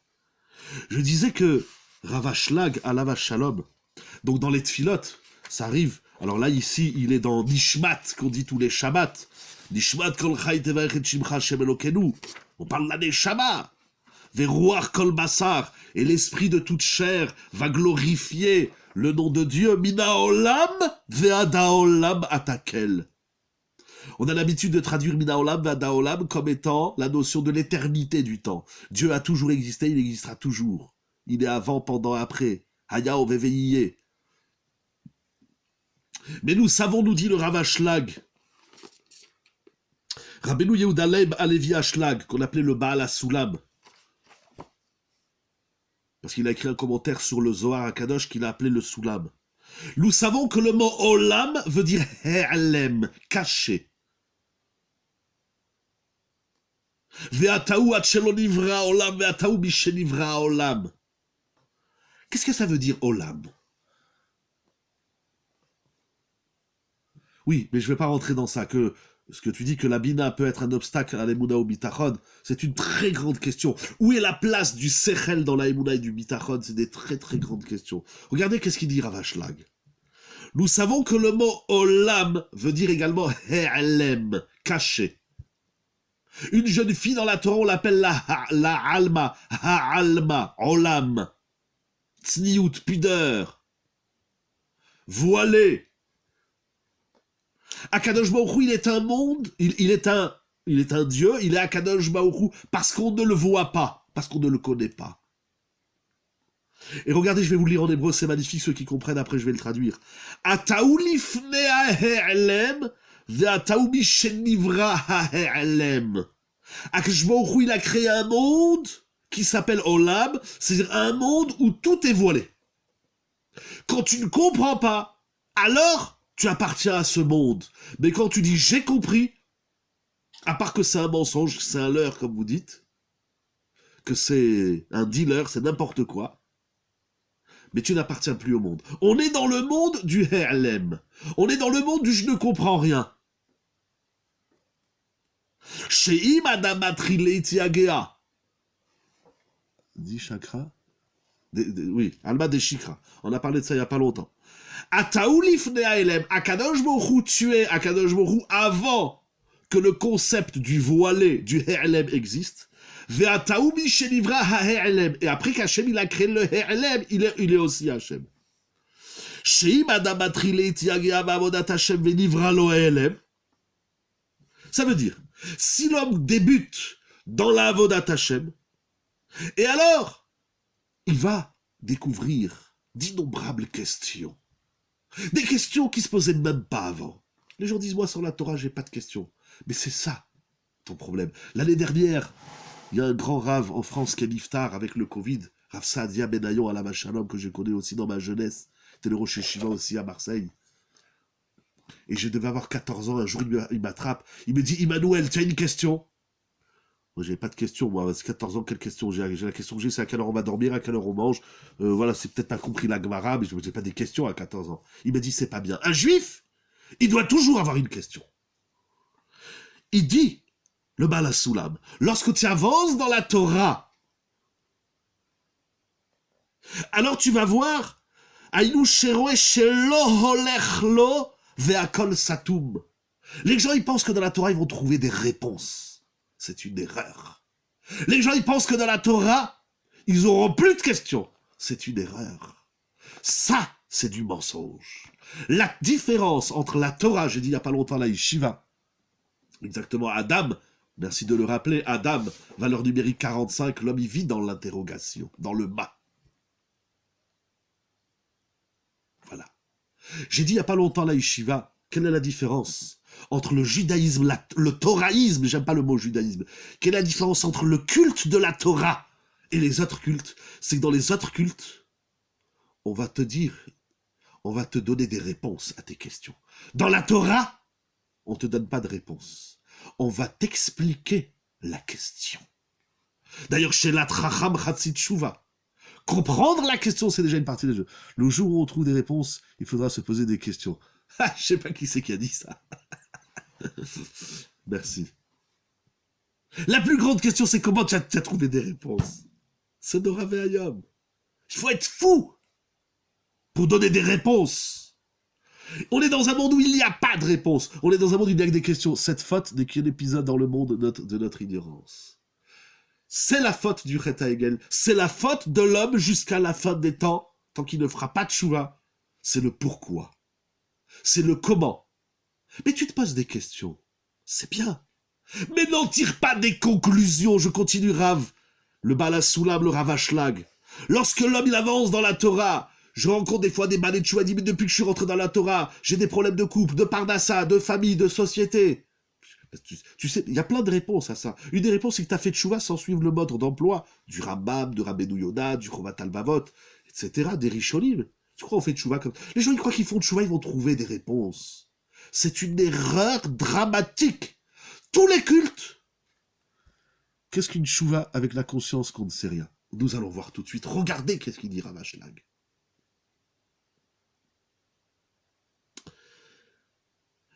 Je disais que Rav Ashlag à la Shalom, donc dans les tfilotes, ça arrive. Alors là, ici, il est dans Nishmat, qu'on dit tous les Shabbats. Nishmat kol chai tevarech et shimcha Hashem Elokenu. On parle là des Shabbats. Veruach kol basar. Et l'esprit de toute chair va glorifier le nom de Dieu. Mina olam ve'ada olam atakel. On a l'habitude de traduire Mina olam ve'ada olam comme étant la notion de l'éternité du temps. Dieu a toujours existé, il existera toujours. Il est avant, pendant, après. Haya oveveiye. Mais nous savons, nous dit le Rav Ashlag, Rabbeinu Yehuda Leib Alevi Ashlag, qu'on appelait le Baal HaSulam, parce qu'il a écrit un commentaire sur le Zohar HaKadosh qu'il a appelé le Sulam. Nous savons que le mot Olam veut dire He'alem, caché. Ve'atahu ad shelo nivra Olam, ve'atahu mishenivra Olam. Qu'est-ce que ça veut dire Olam? Oui, mais je ne vais pas rentrer dans ça. Ce que tu dis que la bina peut être un obstacle à l'Emouna ou bitachon, c'est une très grande question. Où est la place du sechel dans la Emouna et du bitachon? C'est des très très grandes questions. Regardez qu'est-ce qu'il dit Rav Ashlag. Nous savons que le mot olam veut dire également he'alem, caché. Une jeune fille dans la Torah, on l'appelle la Alma, Ha'alma, Olam, Tsniout, pudeur, voilée. Akadosh Baruch Hu, il est un monde, il est un Dieu, il est Akadosh Baruch Hu parce qu'on ne le voit pas, parce qu'on ne le connaît pas. Et regardez, je vais vous le lire en hébreu, c'est magnifique, ceux qui comprennent, après je vais le traduire. Ataou lifnei ha'elem, ve'ataou mishenivra ha'elem. Akadosh Baruch Hu, il a créé un monde qui s'appelle Olam, c'est-à-dire un monde où tout est voilé. Quand tu ne comprends pas, alors tu appartiens à ce monde. Mais quand tu dis j'ai compris, à part que c'est un mensonge, c'est un leurre comme vous dites, que c'est un dealer, c'est n'importe quoi, mais tu n'appartiens plus au monde. On est dans le monde du Ha'lem. On est dans le monde du je ne comprends rien. Sheim adamatri leitiagea. Dit chakra. Oui, Alma des Chikra. On a parlé de ça il n'y a pas longtemps. Ataoulif ne Ha'lem. Akadosh Baruch Hu tué Akadosh Baruch Hu avant que le concept du voilé, du Ha'lem existe. Ve'ataou mishenivra ha'Ha'lem. Et après qu'Hachem il a créé le Ha'lem, il est aussi Hachem. Sheim adamatri leitiagea ba'avodat Hachem ve'nivra lo Ha'lem. Ça veut dire, si l'homme débute dans la avodat Hachem, et alors, il va découvrir d'innombrables questions. Des questions qui se posaient même pas avant. Les gens disent, moi, sur la Torah, j'ai pas de questions. Mais c'est ça, ton problème. L'année dernière, il y a un grand rave en France qui est niftar avec le Covid, Rav Saadia Benayon Alav Shalom, que je connais aussi dans ma jeunesse. C'était le Rosh Yeshiva aussi à Marseille. Et je devais avoir 14 ans, un jour il m'attrape, il me dit, Emmanuel, tu as une question? Moi, j'avais pas de question, moi, à 14 ans, quelle question j'ai? La question que j'ai, c'est à quelle heure on va dormir, à quelle heure on mange. Voilà, c'est peut-être pas compris la Gemara, mais je n'ai pas des questions à 14 ans. Il m'a dit, c'est pas bien. Un juif, il doit toujours avoir une question. Il dit, le Baal HaSulam, lorsque tu avances dans la Torah, alors tu vas voir, Aïnou Sheroe Shelo Holech Lo Ve'akol Satum. Les gens, ils pensent que dans la Torah, ils vont trouver des réponses. C'est une erreur. Les gens, ils pensent que dans la Torah, ils auront plus de questions. C'est une erreur. Ça, c'est du mensonge. La différence entre la Torah, j'ai dit il n'y a pas longtemps la Yeshiva, exactement Adam, merci de le rappeler, Adam, valeur numérique 45, l'homme il vit dans l'interrogation, dans le ma. Voilà. J'ai dit il n'y a pas longtemps la Yeshiva, quelle est la différence entre le judaïsme, le toraïsme, j'aime pas le mot judaïsme, quelle est la différence entre le culte de la Torah et les autres cultes? C'est que dans les autres cultes, on va te dire, on va te donner des réponses à tes questions. Dans la Torah, on ne te donne pas de réponse. On va t'expliquer la question. D'ailleurs, chez la Tracham Chatsit Tshuva, comprendre la question, c'est déjà une partie du jeu. Le jour où on trouve des réponses, il faudra se poser des questions. Ah, je sais pas qui c'est qui a dit ça. Merci. La plus grande question, c'est comment tu as trouvé des réponses. C'est Nora Ve'ayom. Il faut être fou pour donner des réponses. On est dans un monde où il n'y a pas de réponse. On est dans un monde où il y a que des questions. Cette faute n'est qu'un épisode dans le monde de notre ignorance. C'est la faute du Chet HaEgel. C'est la faute de l'homme jusqu'à la fin des temps, tant qu'il ne fera pas de tchouva. C'est le pourquoi. C'est le comment. Mais tu te poses des questions. C'est bien. Mais n'en tire pas des conclusions. Je continue, Rav. Le Baal HaSulam, le Rav Ashlag. Lorsque l'homme il avance dans la Torah, je rencontre des fois des balais de chouadi, mais depuis que je suis rentré dans la Torah, j'ai des problèmes de couple, de parnassa, de famille, de société. Tu sais, il y a plein de réponses à ça. Une des réponses, c'est que tu as fait tchouva sans suivre le mode d'emploi du Rambam, de Rabbeinu Yonah, du Chovat Alvavot, etc., des Rishonim. Tu crois qu'on fait tchouva comme ça? Les gens, ils croient qu'ils font tchouva, ils vont trouver des réponses. C'est une erreur dramatique. Tous les cultes. Qu'est-ce qu'une tchouva avec la conscience qu'on ne sait rien? Nous allons voir tout de suite. Regardez qu'est-ce qu'il dit Rav Ashlag.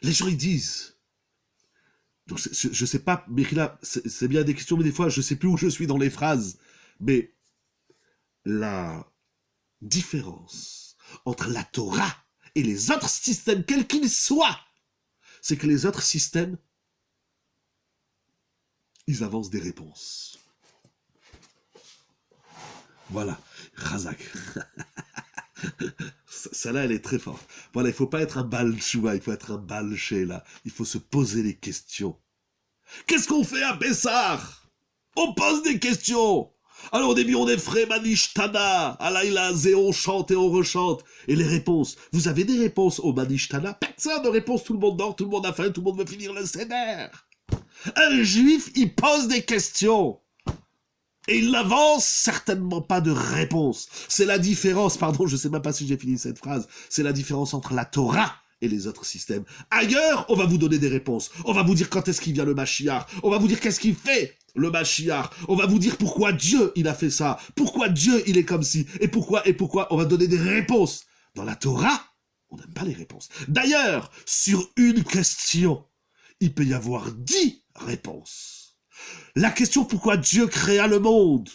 Les gens, ils disent... Donc, je sais pas, Mechila, c'est bien des questions, mais des fois, je sais plus où je suis dans les phrases. Mais la différence entre la Torah et les autres systèmes, quels qu'ils soient, c'est que les autres systèmes, ils avancent des réponses. Voilà, Razak. Celle-là, elle est très forte. Voilà, il ne faut pas être un Baal Tshuva, il faut être un Baal Sheila. Il faut se poser les questions. Qu'est-ce qu'on fait à Pessah? On pose des questions. Alors au début, on est frais Manishtana, Alaïla, on chante et on rechante. Et les réponses, vous avez des réponses au Manishtana? Personne de réponse, tout le monde dort, tout le monde a faim, tout le monde veut finir le Seder. Un juif, il pose des questions. Et il n'avance certainement pas de réponse. C'est la différence, pardon, je ne sais même pas si j'ai fini cette phrase, c'est la différence entre la Torah et les autres systèmes. Ailleurs, on va vous donner des réponses. On va vous dire quand est-ce qu'il vient le Mashiach. On va vous dire qu'est-ce qu'il fait, le Mashiach. On va vous dire pourquoi Dieu, il a fait ça. Pourquoi Dieu, il est comme ci. Et pourquoi. On va donner des réponses. Dans la Torah, on n'aime pas les réponses. D'ailleurs, sur une question, il peut y avoir 10 réponses. La question pourquoi Dieu créa le monde.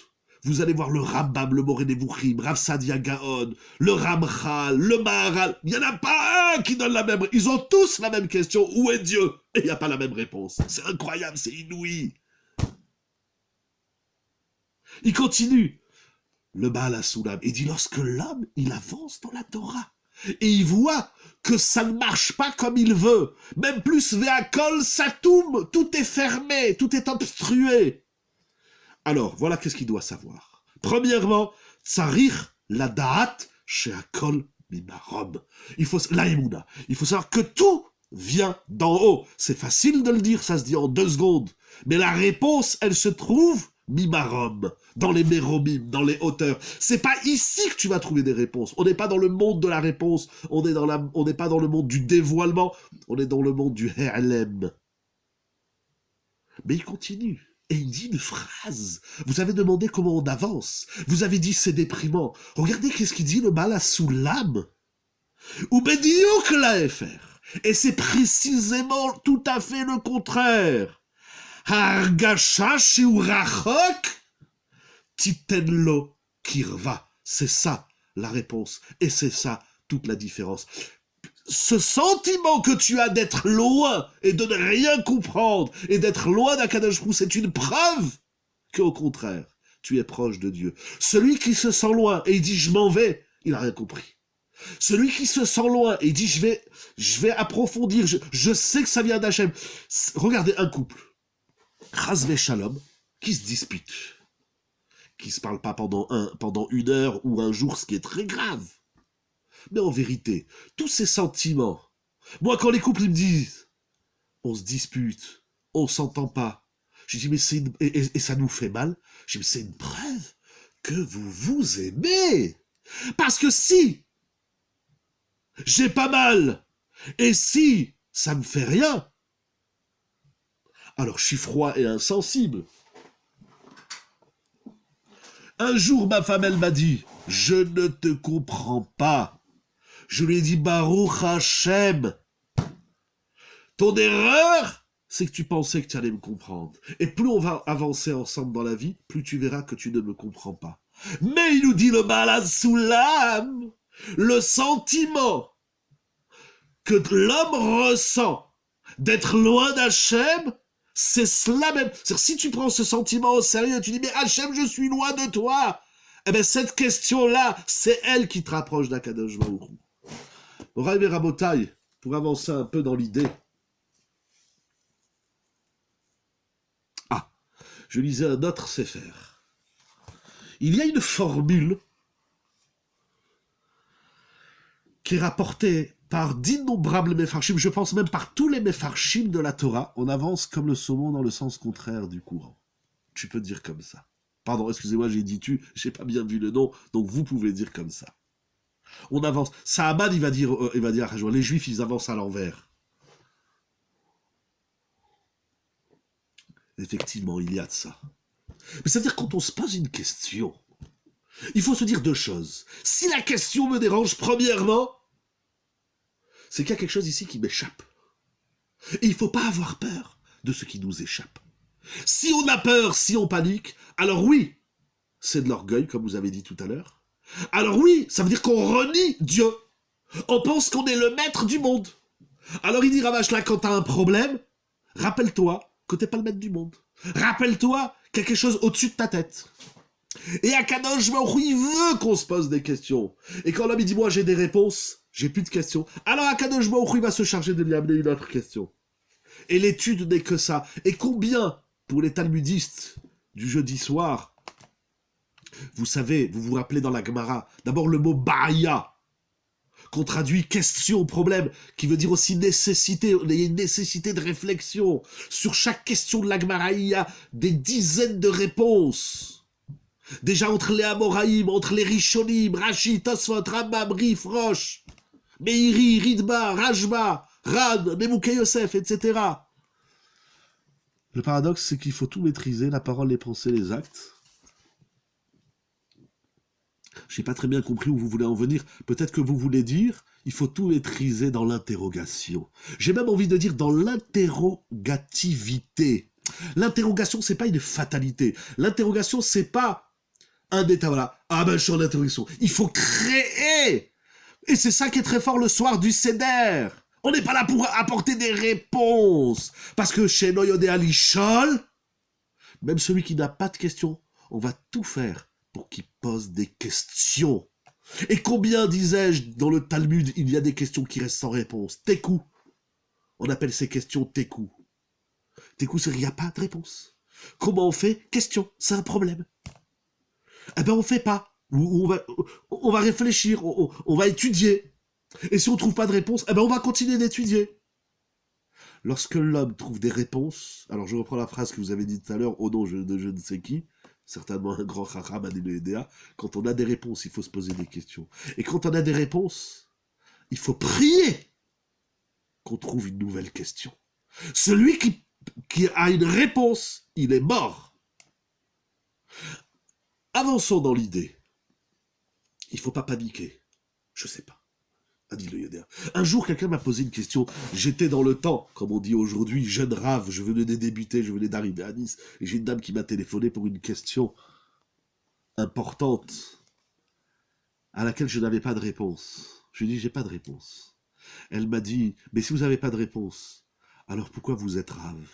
Vous allez voir le Rambam, le Moreh Nevuchim, Rav Sadia Gaon, le Ramchal, le Maharal. Il n'y en a pas un qui donne la même. Ils ont tous la même question. Où est Dieu? Et il n'y a pas la même réponse. C'est incroyable, c'est inouï. Il continue. Le Baal HaSulam. Il dit lorsque l'homme, il avance dans la Torah. Et il voit que ça ne marche pas comme il veut. Même plus Ve'akol Satoum. Tout est fermé, tout est obstrué. Alors, voilà qu'est-ce qu'il doit savoir. Premièrement, Tsarich la Da'at she'akol mimarom. Il faut l'Aïmouna. Il faut savoir que tout vient d'en haut. C'est facile de le dire, ça se dit en 2 secondes. Mais la réponse, elle se trouve mimarom, dans les méromim, dans les hauteurs. C'est pas ici que tu vas trouver des réponses. On n'est pas dans le monde de la réponse. On n'est pas dans le monde du dévoilement. On est dans le monde du Ha'lem. Mais il continue. Et il dit une phrase. Vous avez demandé comment on avance. Vous avez dit c'est déprimant. Regardez qu'est-ce qu'il dit le Baal HaSulam. Ou Bediuk l'Afer. Et c'est précisément tout à fait le contraire. Hargasha shiurachok titenlo kirva. C'est ça la réponse. Et c'est ça toute la différence. Ce sentiment que tu as d'être loin et de ne rien comprendre et d'être loin d'Akadosh Baruch Hu, c'est une preuve qu'au contraire, tu es proche de Dieu. Celui qui se sent loin et il dit je m'en vais, il n'a rien compris. Celui qui se sent loin et dit je vais approfondir, je sais que ça vient d'Hachem. Regardez un couple, Chas Shalom, qui se dispute, qui se parle pas pendant 1 heure ou un jour, ce qui est très grave. Mais en vérité, tous ces sentiments, moi quand les couples ils me disent, on se dispute, on s'entend pas, je dis mais et ça nous fait mal, je dis mais c'est une preuve que vous vous aimez. Parce que si j'ai pas mal, et si ça me fait rien, alors je suis froid et insensible. Un jour ma femme elle m'a dit, je ne te comprends pas. Je lui ai dit, Baruch Hashem, ton erreur, c'est que tu pensais que tu allais me comprendre. Et plus on va avancer ensemble dans la vie, plus tu verras que tu ne me comprends pas. Mais il nous dit le Baal HaSulam, le sentiment que l'homme ressent d'être loin d'Hachem, c'est cela même. C'est-à-dire, si tu prends ce sentiment au sérieux, tu dis, mais Hachem, je suis loin de toi. Eh bien, cette question-là, c'est elle qui te rapproche d'Akadosh Baruch Hu. Moraï et Rabotai, pour avancer un peu dans l'idée. Ah, je lisais un autre sefer. Il y a une formule qui est rapportée par d'innombrables Mefarshim, je pense même par tous les Mefarshim de la Torah. On avance comme le saumon dans le sens contraire du courant. Tu peux dire comme ça. Pardon, excusez-moi, j'ai dit tu, j'ai pas bien vu le nom, donc vous pouvez dire comme ça. On avance. Sahaban, il va dire les Juifs, ils avancent à l'envers. Effectivement, il y a de ça. Mais ça veut dire quand on se pose une question, il faut se dire 2 choses. Si la question me dérange, premièrement, c'est qu'il y a quelque chose ici qui m'échappe. Et il ne faut pas avoir peur de ce qui nous échappe. Si on a peur, si on panique, alors oui, c'est de l'orgueil, comme vous avez dit tout à l'heure. Alors oui, ça veut dire qu'on renie Dieu. On pense qu'on est le maître du monde. Alors il dit Ravachla, quand tu as un problème, rappelle-toi que t'es pas le maître du monde. Rappelle-toi qu'il y a quelque chose au-dessus de ta tête. Et Akadosh Baruch Hu, il veut qu'on se pose des questions. Et quand l'homme il dit, moi j'ai des réponses, j'ai plus de questions, alors Akadosh Baruch Hu, il va se charger de lui amener une autre question. Et l'étude n'est que ça. Et combien, pour les talmudistes du jeudi soir, vous savez, vous vous rappelez dans la Gemara, d'abord le mot Ba'aya, qu'on traduit question, problème, qui veut dire aussi nécessité. Il y a une nécessité de réflexion. Sur chaque question de la Gemara, il y a des dizaines de réponses. Déjà entre les Amoraïm, entre les Rishonim, Rashi, Tosfot, Rambam, Rif, Roche, Meiri, Ridba, Rajba, Ran, Nemouké Yosef, etc. Le paradoxe, c'est qu'il faut tout maîtriser, la parole, les pensées, les actes. Je n'ai pas très bien compris où vous voulez en venir. Peut-être que vous voulez dire, il faut tout maîtriser dans l'interrogation. J'ai même envie de dire dans l'interrogativité. L'interrogation, c'est pas une fatalité. L'interrogation, c'est pas un état, voilà. Ah ben, je suis en interrogation. Il faut créer. Et c'est ça qui est très fort le soir du Seder. On n'est pas là pour apporter des réponses. Parce que chez Noyodé Ali Shol, même celui qui n'a pas de questions, on va tout faire pour qu'il pose des questions. Et combien, disais-je, dans le Talmud, il y a des questions qui restent sans réponse. Tekou. On appelle ces questions tekou. Tekou, c'est qu'il n'y a pas de réponse. Comment on fait? Question, c'est un problème. Eh ben, on fait pas. On va réfléchir, on va étudier. Et si on trouve pas de réponse, eh ben, on va continuer d'étudier. Lorsque l'homme trouve des réponses, alors je reprends la phrase que vous avez dit tout à l'heure, au nom de je ne sais qui, certainement un grand chacham, quand on a des réponses, il faut se poser des questions. Et quand on a des réponses, il faut prier qu'on trouve une nouvelle question. Celui qui a une réponse, il est mort. Avançons dans l'idée. Il ne faut pas paniquer. Je sais pas. A dit le Yodéa. Un jour, quelqu'un m'a posé une question. J'étais dans le temps, comme on dit aujourd'hui, jeune rave. Je venais de débuter, je venais d'arriver à Nice. Et j'ai une dame qui m'a téléphoné pour une question importante à laquelle je n'avais pas de réponse. Je lui ai dit, j'ai pas de réponse. Elle m'a dit, mais si vous n'avez pas de réponse, alors pourquoi vous êtes rave?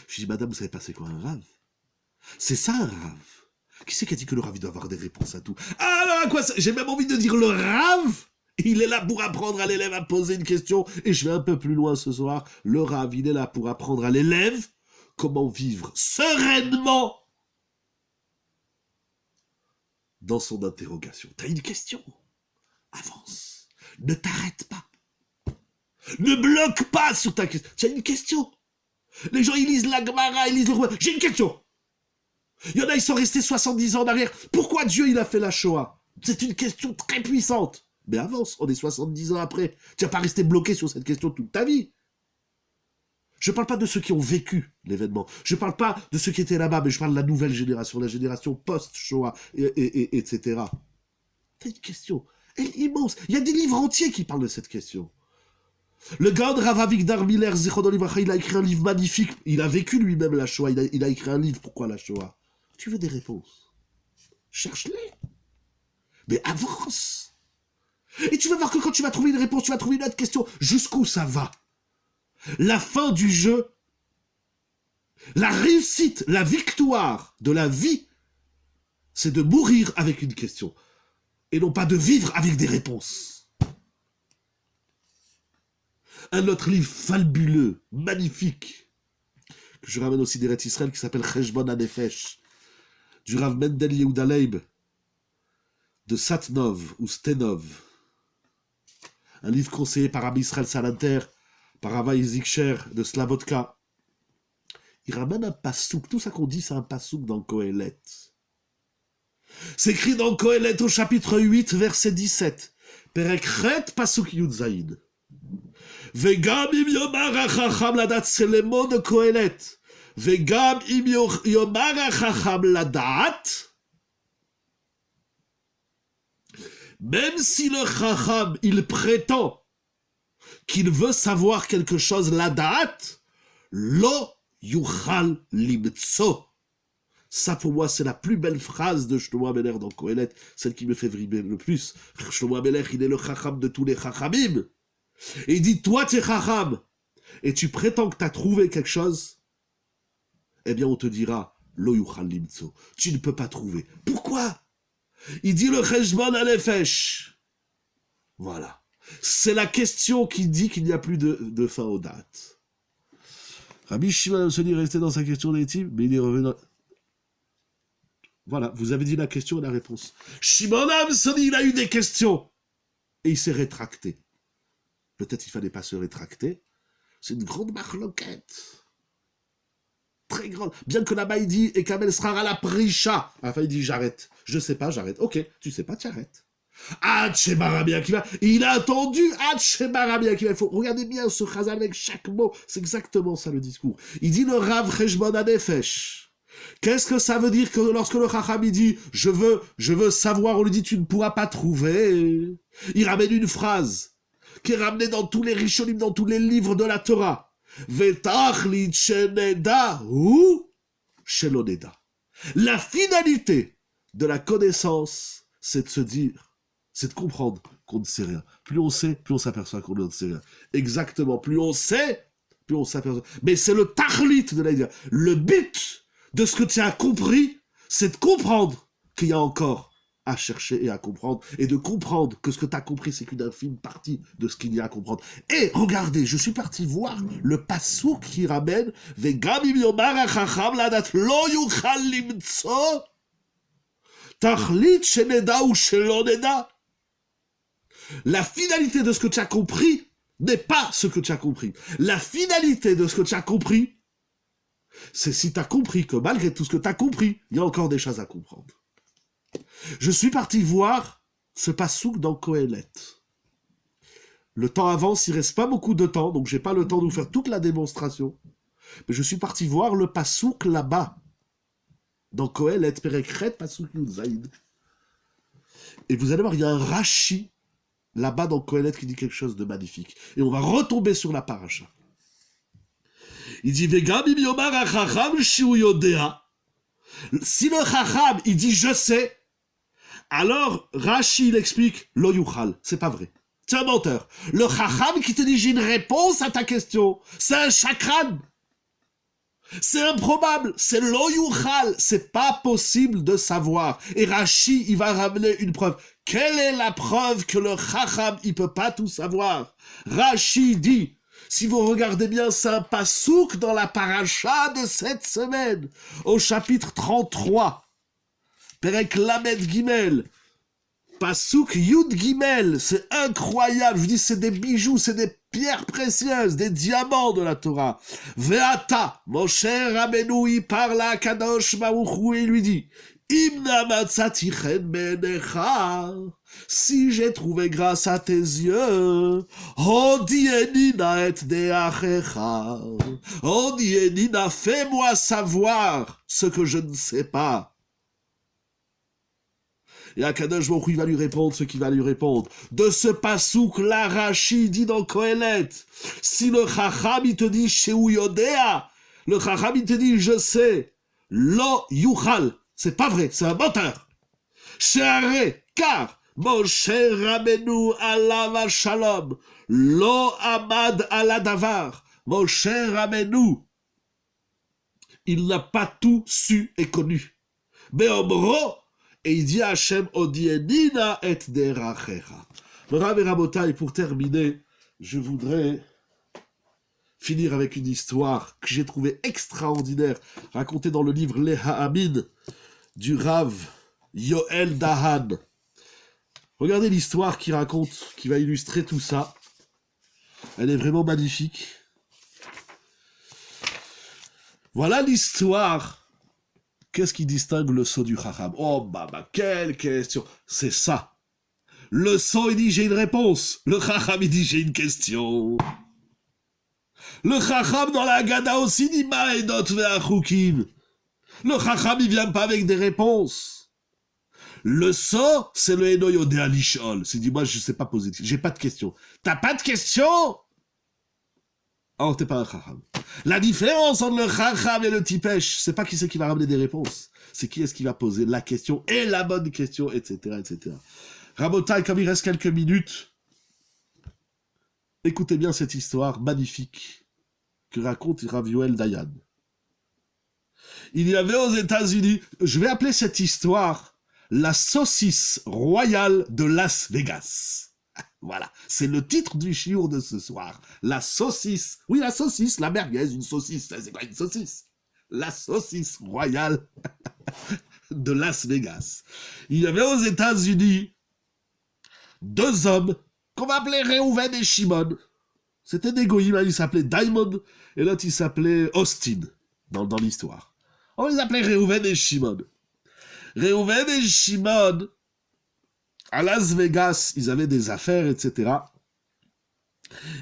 Je lui ai dit, madame, vous savez pas c'est quoi un rave? C'est ça un rave. Qui c'est qui a dit que le rave il doit avoir des réponses à tout? Alors à quoi ça? J'ai même envie de dire le rave, il est là pour apprendre à l'élève à poser une question. Et je vais un peu plus loin ce soir. Le rave, il est là pour apprendre à l'élève comment vivre sereinement dans son interrogation. T'as une question? Avance. Ne t'arrête pas. Ne bloque pas sur ta question. Tu as une question. Les gens, ils lisent la Gemara, ils lisent le roi. J'ai une question. Il y en a, ils sont restés 70 ans en arrière. Pourquoi Dieu, il a fait la Shoah? C'est une question très puissante. Mais avance, on est 70 ans après. Tu n'as pas resté bloqué sur cette question toute ta vie. Je ne parle pas de ceux qui ont vécu l'événement. Je ne parle pas de ceux qui étaient là-bas, mais je parle de la nouvelle génération, la génération post-Shoah, etc. T'as une question. Elle est immense. Il y a des livres entiers qui parlent de cette question. Le Gaon Rav Avigdor Miller, Zichrono Livracha, il a écrit un livre magnifique. Il a vécu lui-même la Shoah. Il a écrit un livre. Pourquoi la Shoah? Tu veux des réponses? Cherche-les. Mais avance. Et tu vas voir que quand tu vas trouver une réponse, tu vas trouver une autre question. Jusqu'où ça va? La fin du jeu, la réussite, la victoire de la vie, c'est de mourir avec une question. Et non pas de vivre avec des réponses. Un autre livre fabuleux, magnifique, que je ramène aussi d'Eretz Israël, qui s'appelle Cheshbon HaNefesh, du Rav Mendel Yehuda Leib, de Satnov ou Stenov. Un livre conseillé par Rabbi Israël Salanter, par Rava Zikcher de Slavotka. Il ramène un passouk. Tout ça qu'on dit, c'est un passouk dans Kohelet. C'est écrit dans Kohelet au chapitre 8, verset 17. Perek Chet passouk Yudzaïn. Vegam im yomar hachacham ladat, c'est les mots de Kohelet. Vegam im yomar hachacham ladat. Même si le chacham, il prétend qu'il veut savoir quelque chose, ladat, lo yuchal limtso. Ça, pour moi, c'est la plus belle phrase de Shlomo HaMelech dans Kohelet, celle qui me fait vibrer le plus. Shlomo HaMelech, il est le chacham de tous les chachamim. Et il dit, toi, t'es chacham, et tu prétends que tu as trouvé quelque chose, eh bien on te dira, lo yuchal limtso, tu ne peux pas trouver. Pourquoi? Il dit le cheshbon hanefesh. Voilà. C'est la question qui dit qu'il n'y a plus de fin aux dates. Rabbi Shimon se dit resté dans sa question d'éthique, mais il est revenu dans... Voilà, vous avez dit la question et la réponse. Shimon Amsoni, il a eu des questions. Et il s'est rétracté. Peut-être qu'il ne fallait pas se rétracter. C'est une grande marloquette. Très grande. Bien que là-bas il dit, et Kamel sera à la prisha. Enfin, il dit, j'arrête. Je sais pas, j'arrête. Ok, tu sais pas, tu arrêtes. Barami Akiva. Il a attendu Barami Akiva. Il faut regarder bien ce chazal avec chaque mot. C'est exactement ça le discours. Il dit le Rav Cheshbon Hanefesh. Qu'est-ce que ça veut dire que lorsque le Chacham il dit je veux savoir, on lui dit tu ne pourras pas trouver. Il ramène une phrase qui est ramenée dans tous les Rishonim, dans tous les livres de la Torah. Vetachlit sheneda ou sheloneda. La finalité de la connaissance, c'est de se dire, c'est de comprendre qu'on ne sait rien. Plus on sait, plus on s'aperçoit qu'on ne sait rien. Exactement, plus on sait, plus on s'aperçoit. Mais c'est le tachlit de la idée. Le but de ce que tu as compris, c'est de comprendre qu'il y a encore à chercher et à comprendre, et de comprendre que ce que tu as compris, c'est qu'une infime partie de ce qu'il y a à comprendre. Et regardez, je suis parti voir le passouk qui ramène Vegam im yomar hachacham ladat lo yuchal limtso tachlit sheneda ou shelo neda. La finalité de ce que tu as compris n'est pas ce que tu as compris. La finalité de ce que tu as compris, c'est si tu as compris que malgré tout ce que tu as compris, il y a encore des choses à comprendre. Je suis parti voir ce passouk dans Kohelet. Le temps avance, il reste pas beaucoup de temps, donc j'ai pas le temps de vous faire toute la démonstration. Mais je suis parti voir le passouk là-bas, dans Kohelet, Perekret, passouk Yudzaïd. Et vous allez voir, il y a un Rashi là-bas dans Kohelet qui dit quelque chose de magnifique. Et on va retomber sur la paracha. Il dit Vegam im yomar hachacham shiu yodea. Si le chacham, il dit je sais, alors Rashi il explique lo yuchal, c'est pas vrai. C'est un menteur. Le chacham qui te dit j'ai une réponse à ta question, c'est un chakran. C'est improbable, c'est lo yuchal, c'est pas possible de savoir. Et Rashi, il va ramener une preuve. Quelle est la preuve que le chacham, il peut pas tout savoir? Rashi dit, si vous regardez bien, c'est un pasouk dans la paracha de cette semaine, au chapitre 33, Perek Lamed Gimel, pasouk Yud Gimel, c'est incroyable, je vous dis, c'est des bijoux, c'est des pierres précieuses, des diamants de la Torah. Ve'ata, Moshe Rabbeinu, il parle à Kadosh Baruch Hu et il lui dit, Imna matzati chen benecha, si j'ai trouvé grâce à tes yeux, Odienina et deachecha, Odienina, fais-moi savoir ce que je ne sais pas. Et Akadosh Baruch Hu, il va lui répondre ce qu'il va lui répondre. De ce pasouk, la Rashi dit dans Kohelet, si le Chacham il te dit Sheu Yodea, le Chacham il te dit je sais, Lo Yuchal, c'est pas vrai, c'est un menteur. Sheare, car Moshe Rabbeinu alav shalom, Lo Amad ala davar, Moshe Rabbeinu, il n'a pas tout su et connu. Beomro, et il dit à Hachem, Odienina et derachecha. Rav et Rabotai, pour terminer, je voudrais finir avec une histoire que j'ai trouvée extraordinaire, racontée dans le livre Les Ha'amin du Rav Yoel Dahan. Regardez l'histoire qu'il raconte, qui va illustrer tout ça. Elle est vraiment magnifique. Voilà l'histoire. Qu'est-ce qui distingue le sceau du Chacham? Oh, quelle question! C'est ça. Le sceau, il dit, j'ai une réponse. Le Chacham, il dit, j'ai une question. Le Chacham, dans la Gada aussi, dit, Ma'edot ve'achukim. Le Chacham, il vient pas avec des réponses. Le sceau, c'est le Eno Yodea Lishol. C'est dit, moi, je sais pas poser de questions. J'ai pas de questions. T'as pas de questions? Oh, t'es pas un Chacham. La différence entre le Chacham et le Tipesh, c'est pas qui c'est qui va ramener des réponses. C'est qui est-ce qui va poser la question et la bonne question, etc., etc. Rabotai, comme il reste quelques minutes, écoutez bien cette histoire magnifique que raconte Rav Yoel Dayan. Il y avait aux États-Unis, je vais appeler cette histoire la saucisse royale de Las Vegas. Voilà, c'est le titre du chiour de ce soir. La saucisse, oui la saucisse, la merguez, une saucisse, c'est pas une saucisse. La saucisse royale de Las Vegas. Il y avait aux États-Unis 2 hommes qu'on va appeler Reuven et Shimon. C'était des goïms, ils s'appelaient Diamond et l'autre il s'appelait Austin dans l'histoire. On les appelait Reuven et Shimon. Reuven et Shimon, à Las Vegas, ils avaient des affaires, etc.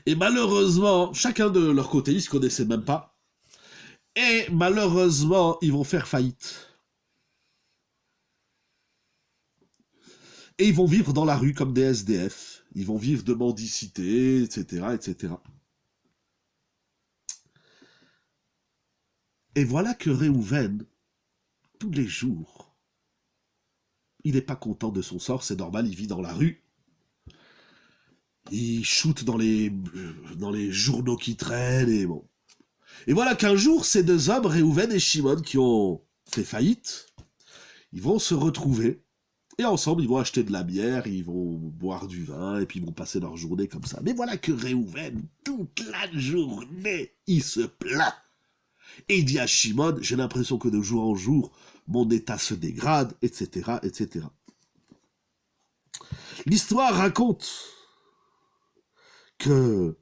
Et malheureusement, chacun de leur côté, ils se connaissaient même pas. Et malheureusement, ils vont faire faillite. Et ils vont vivre dans la rue comme des SDF. Ils vont vivre de mendicité, etc., etc. Et voilà que Reuven, tous les jours, il n'est pas content de son sort, c'est normal, il vit dans la rue. Il shoot dans les journaux qui traînent, et bon. Et voilà qu'un jour, ces 2 hommes, Reuven et Shimon, qui ont fait faillite, ils vont se retrouver, et ensemble, ils vont acheter de la bière, ils vont boire du vin, et puis ils vont passer leur journée comme ça. Mais voilà que Reuven, toute la journée, il se plaint. Et il dit à Shimon, j'ai l'impression que de jour en jour, mon état se dégrade, etc., etc. L'histoire raconte que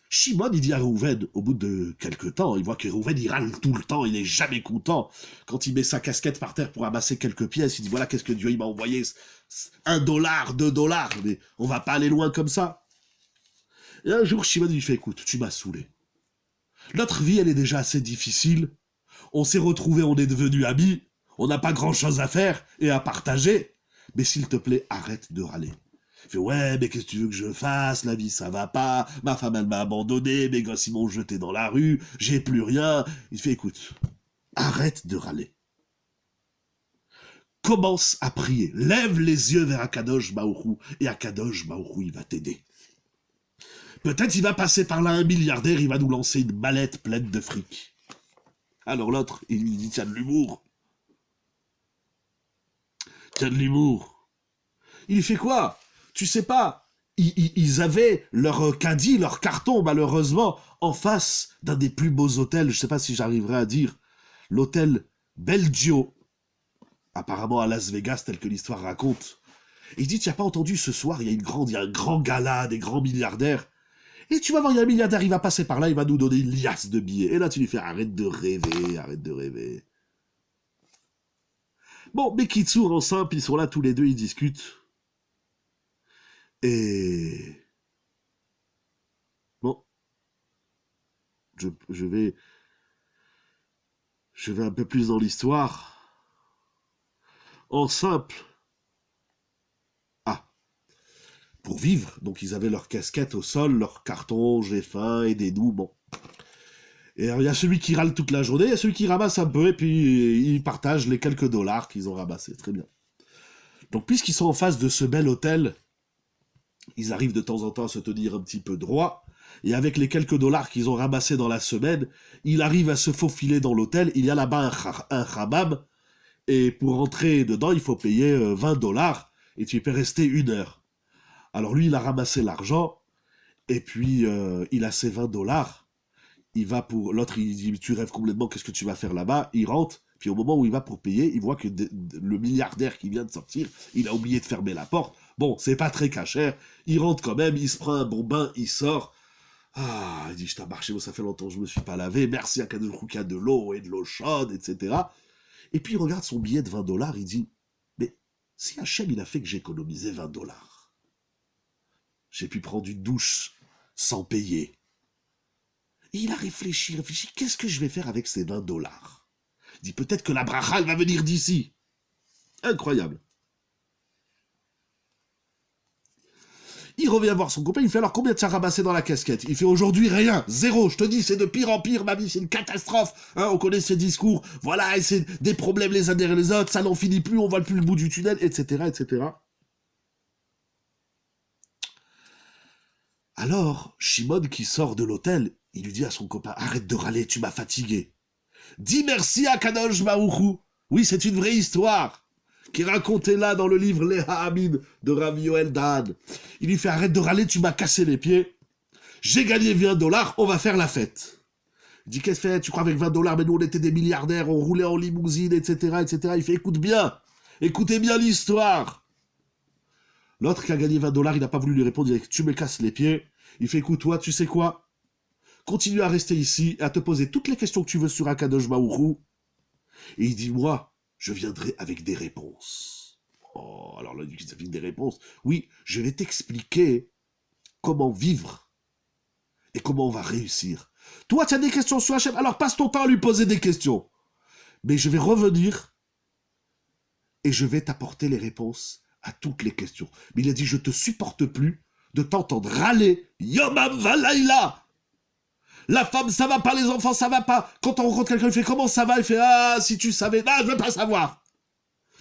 Shimon, il dit à Reuven, au bout de quelques temps, il voit que Reuven, il râle tout le temps, il n'est jamais content. Quand il met sa casquette par terre pour amasser quelques pièces, il dit, voilà, qu'est-ce que Dieu il m'a envoyé, $1, $2, mais on va pas aller loin comme ça. Et un jour, Shimon lui fait, écoute, tu m'as saoulé. Notre vie, elle est déjà assez difficile. On s'est retrouvés, on est devenus amis. On n'a pas grand-chose à faire et à partager. Mais s'il te plaît, arrête de râler. Il fait, ouais, mais qu'est-ce que tu veux que je fasse? La vie, ça va pas. Ma femme, elle m'a abandonné. Mes gosses, ils m'ont jeté dans la rue. J'ai plus rien. Il fait, écoute, arrête de râler. Commence à prier. Lève les yeux vers Akadosh Baruch Hu. Et Akadosh Baruch Hu, il va t'aider. Peut-être il va passer par là un milliardaire, il va nous lancer une mallette pleine de fric. Alors l'autre, il lui dit, tiens de l'humour. Tiens de l'humour. Il lui fait quoi? Tu sais pas, ils avaient leur caddie, leur carton, malheureusement, en face d'un des plus beaux hôtels, je sais pas si j'arriverai à dire, l'hôtel Belgio, apparemment à Las Vegas, tel que l'histoire raconte. Et il dit, tu n'as pas entendu, ce soir, il y a un grand gala, des grands milliardaires. Et tu vas voir, il y a un milliardaire, il va passer par là, il va nous donner une liasse de billets. Et là, tu lui fais, arrête de rêver, arrête de rêver. Bon, mais Kitsour, en simple, ils sont là tous les deux, ils discutent. Et... Bon. Je vais un peu plus dans l'histoire. En simple. Pour vivre. Donc ils avaient leur casquette au sol, leur carton, j'ai faim, aidez-nous, bon. Et il y a celui qui râle toute la journée, il y a celui qui ramasse un peu, et puis il partage les quelques dollars qu'ils ont ramassés, très bien. Donc puisqu'ils sont en face de ce bel hôtel, ils arrivent de temps en temps à se tenir un petit peu droit, et avec les quelques dollars qu'ils ont ramassés dans la semaine, il arrive à se faufiler dans l'hôtel, il y a là-bas un hammam, et pour rentrer dedans, il faut payer $20, et tu peux rester 1 heure. Alors lui, il a ramassé l'argent, et puis il a ses $20. Il va pour... L'autre, il dit, tu rêves complètement, qu'est-ce que tu vas faire là-bas? Il rentre, puis au moment où il va pour payer, il voit que le milliardaire qui vient de sortir, il a oublié de fermer la porte. Bon, c'est pas très cachère, il rentre quand même, il se prend un bon bain, il sort. Ah, il dit, je t'ai marché, ça fait longtemps que je me suis pas lavé, merci à Kadosh qu'il y a de l'eau et de l'eau chaude, etc. Et puis il regarde son billet de $20, il dit, mais si Hachem, il a fait que j'ai économisé $20, j'ai pu prendre une douche sans payer. Et il a réfléchi, qu'est-ce que je vais faire avec ces $20? Il dit, peut-être que la bracha, elle va venir d'ici. Incroyable. Il revient voir son copain, il fait, alors combien tu as ramassé dans la casquette? Il fait, aujourd'hui rien, 0, je te dis, c'est de pire en pire, ma vie, c'est une catastrophe. Hein, on connaît ces discours, voilà, et c'est des problèmes les uns derrière les autres, ça n'en finit plus, on voit plus le bout du tunnel, etc., etc. Alors, Shimon qui sort de l'hôtel, il lui dit à son copain, arrête de râler, tu m'as fatigué. Dis merci à Kadosh Baruch Hu. Oui, c'est une vraie histoire qui est racontée là dans le livre Les Ha'amid de Rav Yoel Dan. Il lui fait, arrête de râler, tu m'as cassé les pieds. J'ai gagné 20 $, on va faire la fête. Il dit, qu'est-ce que tu fais? Tu crois avec 20 $, mais nous on était des milliardaires, on roulait en limousine, etc., etc. Il fait, écoute bien, écoutez bien l'histoire. L'autre qui a gagné 20 $, il n'a pas voulu lui répondre, il dit, tu me casses les pieds. Il fait, écoute, toi, tu sais quoi? Continue à rester ici, à te poser toutes les questions que tu veux sur Akadosh Baruch Hu. Et il dit, moi, je viendrai avec des réponses. Oh, alors là, il dit, ça fait des réponses. Oui, je vais t'expliquer comment vivre et comment on va réussir. Toi, tu as des questions sur Hachem, alors passe ton temps à lui poser des questions. Mais je vais revenir et je vais t'apporter les réponses à toutes les questions. Mais il a dit, je te supporte plus de t'entendre râler Yomam Valaïla. La femme, ça va pas, les enfants, ça va pas. Quand on rencontre quelqu'un, il fait comment ça va? Il fait, ah, si tu savais. Non, je veux pas savoir.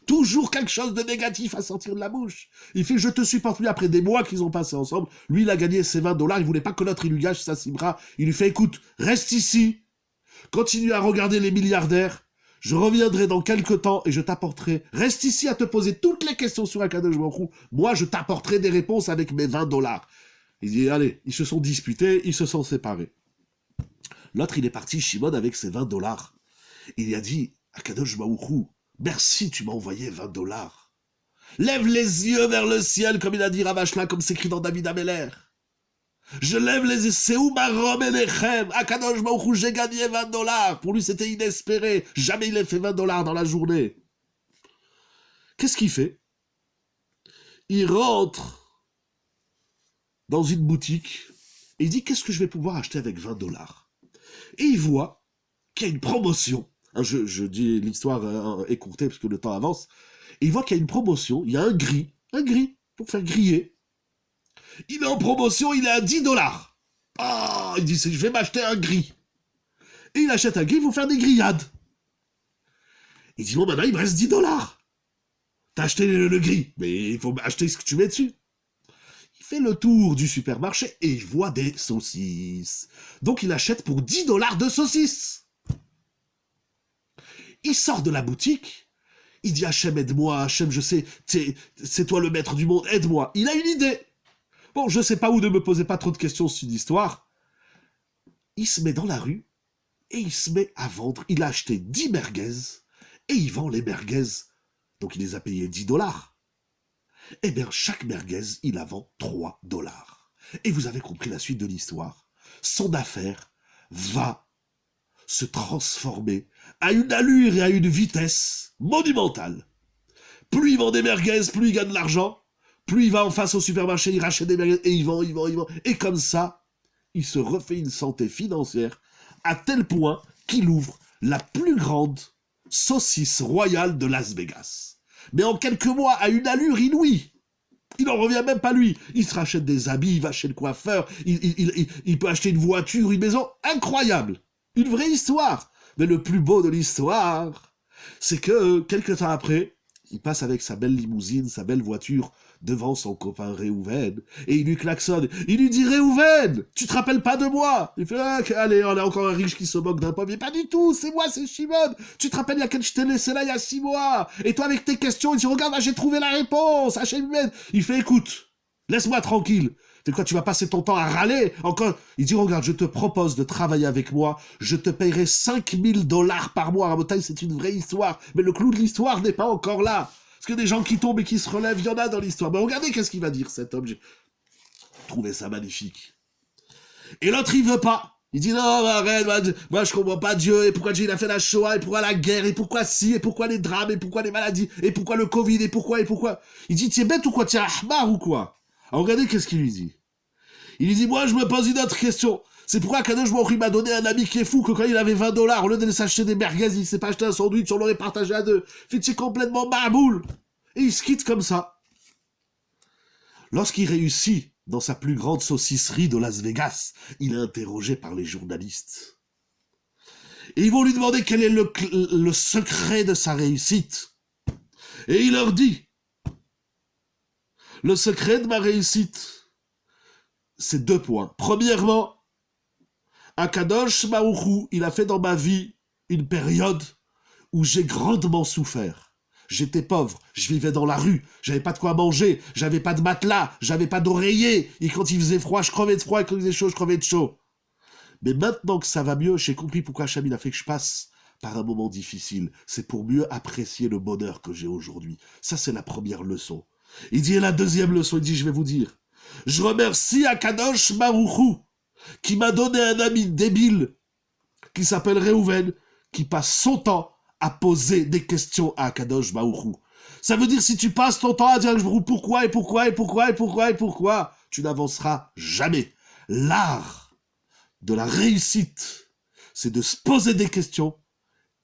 Toujours quelque chose de négatif à sortir de la bouche. Il fait, je te supporte plus. Après des mois qu'ils ont passé ensemble, lui, il a gagné ses 20 $, il voulait pas que l'autre, il lui gâche sa cibra. Il lui fait, écoute, reste ici, continue à regarder les milliardaires, je reviendrai dans quelques temps et je t'apporterai, reste ici à te poser toutes les questions sur Akadosh Baruch Hu, moi je t'apporterai des réponses avec mes 20 $. Il dit, allez, ils se sont disputés, ils se sont séparés. L'autre, il est parti, Shimon, avec ses 20 $. Il a dit, Akadosh Baruch Hu, merci, tu m'as envoyé 20 $. Lève les yeux vers le ciel, comme il a dit Ravashla, comme c'est écrit dans David Ameler. Je lève les yeux, c'est où ma robe Enechem? Akadosh Baruch Hu, j'ai gagné 20 $. Pour lui, c'était inespéré. Jamais il a fait 20 $ dans la journée. Qu'est-ce qu'il fait? Il rentre dans une boutique et il dit, qu'est-ce que je vais pouvoir acheter avec 20 $? Et il voit qu'il y a une promotion. Je dis l'histoire écourtée parce que le temps avance. Et il voit qu'il y a une promotion, il y a un gris, pour faire griller. Il est en promotion, il est à 10 $. Ah, il dit, je vais m'acheter un gris. Et il achète un gris pour faire des grillades. Il dit, bon, maintenant, il me reste 10 $. T'as acheté le gris, mais il faut acheter ce que tu mets dessus. Il fait le tour du supermarché et il voit des saucisses. Donc, il achète pour 10 $ de saucisses. Il sort de la boutique. Il dit, Hachem, aide-moi, Hachem, je sais, c'est toi le maître du monde, aide-moi. Il a une idée. Bon, je sais pas où, ne me posez pas trop de questions sur une histoire. Il se met dans la rue et il se met à vendre. Il a acheté 10 merguez et il vend les merguez. Donc il les a payés 10 $. Eh bien, chaque merguez, il la vend 3 $. Et vous avez compris la suite de l'histoire. Son affaire va se transformer à une allure et à une vitesse monumentale. Plus il vend des merguez, plus il gagne de l'argent. Plus il va en face au supermarché, il rachète des merguez et il vend. Et comme ça, il se refait une santé financière à tel point qu'il ouvre la plus grande saucisse royale de Las Vegas. Mais en quelques mois, à une allure inouïe. Il n'en revient même pas lui. Il se rachète des habits, il va chez le coiffeur, il peut acheter une voiture, une maison. Incroyable. Une vraie histoire. Mais le plus beau de l'histoire, c'est que quelques temps après, il passe avec sa belle limousine, sa belle voiture, devant son copain Réhouven, et il lui klaxonne. Il lui dit, Réhouven, tu te rappelles pas de moi? Il fait, ah, allez, on a encore un riche qui se moque d'un pauvre. Mais pas du tout, c'est moi, c'est Shimon. Tu te rappelles, il y a quel je t'ai laissé là il y a 6 mois? Et toi, avec tes questions, il dit, regarde, là, j'ai trouvé la réponse. Il fait, écoute, laisse-moi tranquille. C'est quoi, tu vas passer ton temps à râler encore? Il dit, regarde, je te propose de travailler avec moi, je te paierai 5 000 $ par mois. Rabotaï, c'est une vraie histoire, mais le clou de l'histoire n'est pas encore là. Parce que des gens qui tombent et qui se relèvent, il y en a dans l'histoire. Mais regardez qu'est-ce qu'il va dire, cet homme. J'ai trouvé ça magnifique. Et l'autre, il veut pas. Il dit, non, arrête, moi je comprends pas Dieu, et pourquoi Dieu il a fait la Shoah, et pourquoi la guerre, et pourquoi ci, et pourquoi les drames, et pourquoi les maladies, et pourquoi le Covid, et pourquoi. Il dit, t'es bête ou quoi, t'es ahmar ou quoi? Alors regardez qu'est-ce qu'il lui dit. Il lui dit, moi je me pose une autre question. C'est pourquoi Kadosh Baruch Hu m'a donné un ami qui est fou, que quand il avait 20 $, au lieu de s'acheter des merguez, il s'est pas acheté un sandwich, on l'aurait partagé à deux. Fait, c'est complètement marboule. Et il se quitte comme ça. Lorsqu'il réussit dans sa plus grande saucisserie de Las Vegas, il est interrogé par les journalistes. Et ils vont lui demander quel est le secret de sa réussite. Et il leur dit, le secret de ma réussite, c'est 2 points. Premièrement, Akadosh Baruch Hu, il a fait dans ma vie une période où j'ai grandement souffert. J'étais pauvre, je vivais dans la rue, j'avais pas de quoi manger, j'avais pas de matelas, j'avais pas d'oreiller, et quand il faisait froid, je crevais de froid, et quand il faisait chaud, je crevais de chaud. Mais maintenant que ça va mieux, j'ai compris pourquoi Hachem il a fait que je passe par un moment difficile. C'est pour mieux apprécier le bonheur que j'ai aujourd'hui. Ça, c'est la première leçon. Il dit, et la deuxième leçon, il dit, je vais vous dire, je remercie Akadosh Baruch Hu, qui m'a donné un ami débile, qui s'appelle Reuven, qui passe son temps à poser des questions à Akadosh Baruch Hu. Ça veut dire si tu passes ton temps à dire pourquoi et pourquoi et pourquoi et pourquoi et pourquoi, tu n'avanceras jamais. L'art de la réussite, c'est de se poser des questions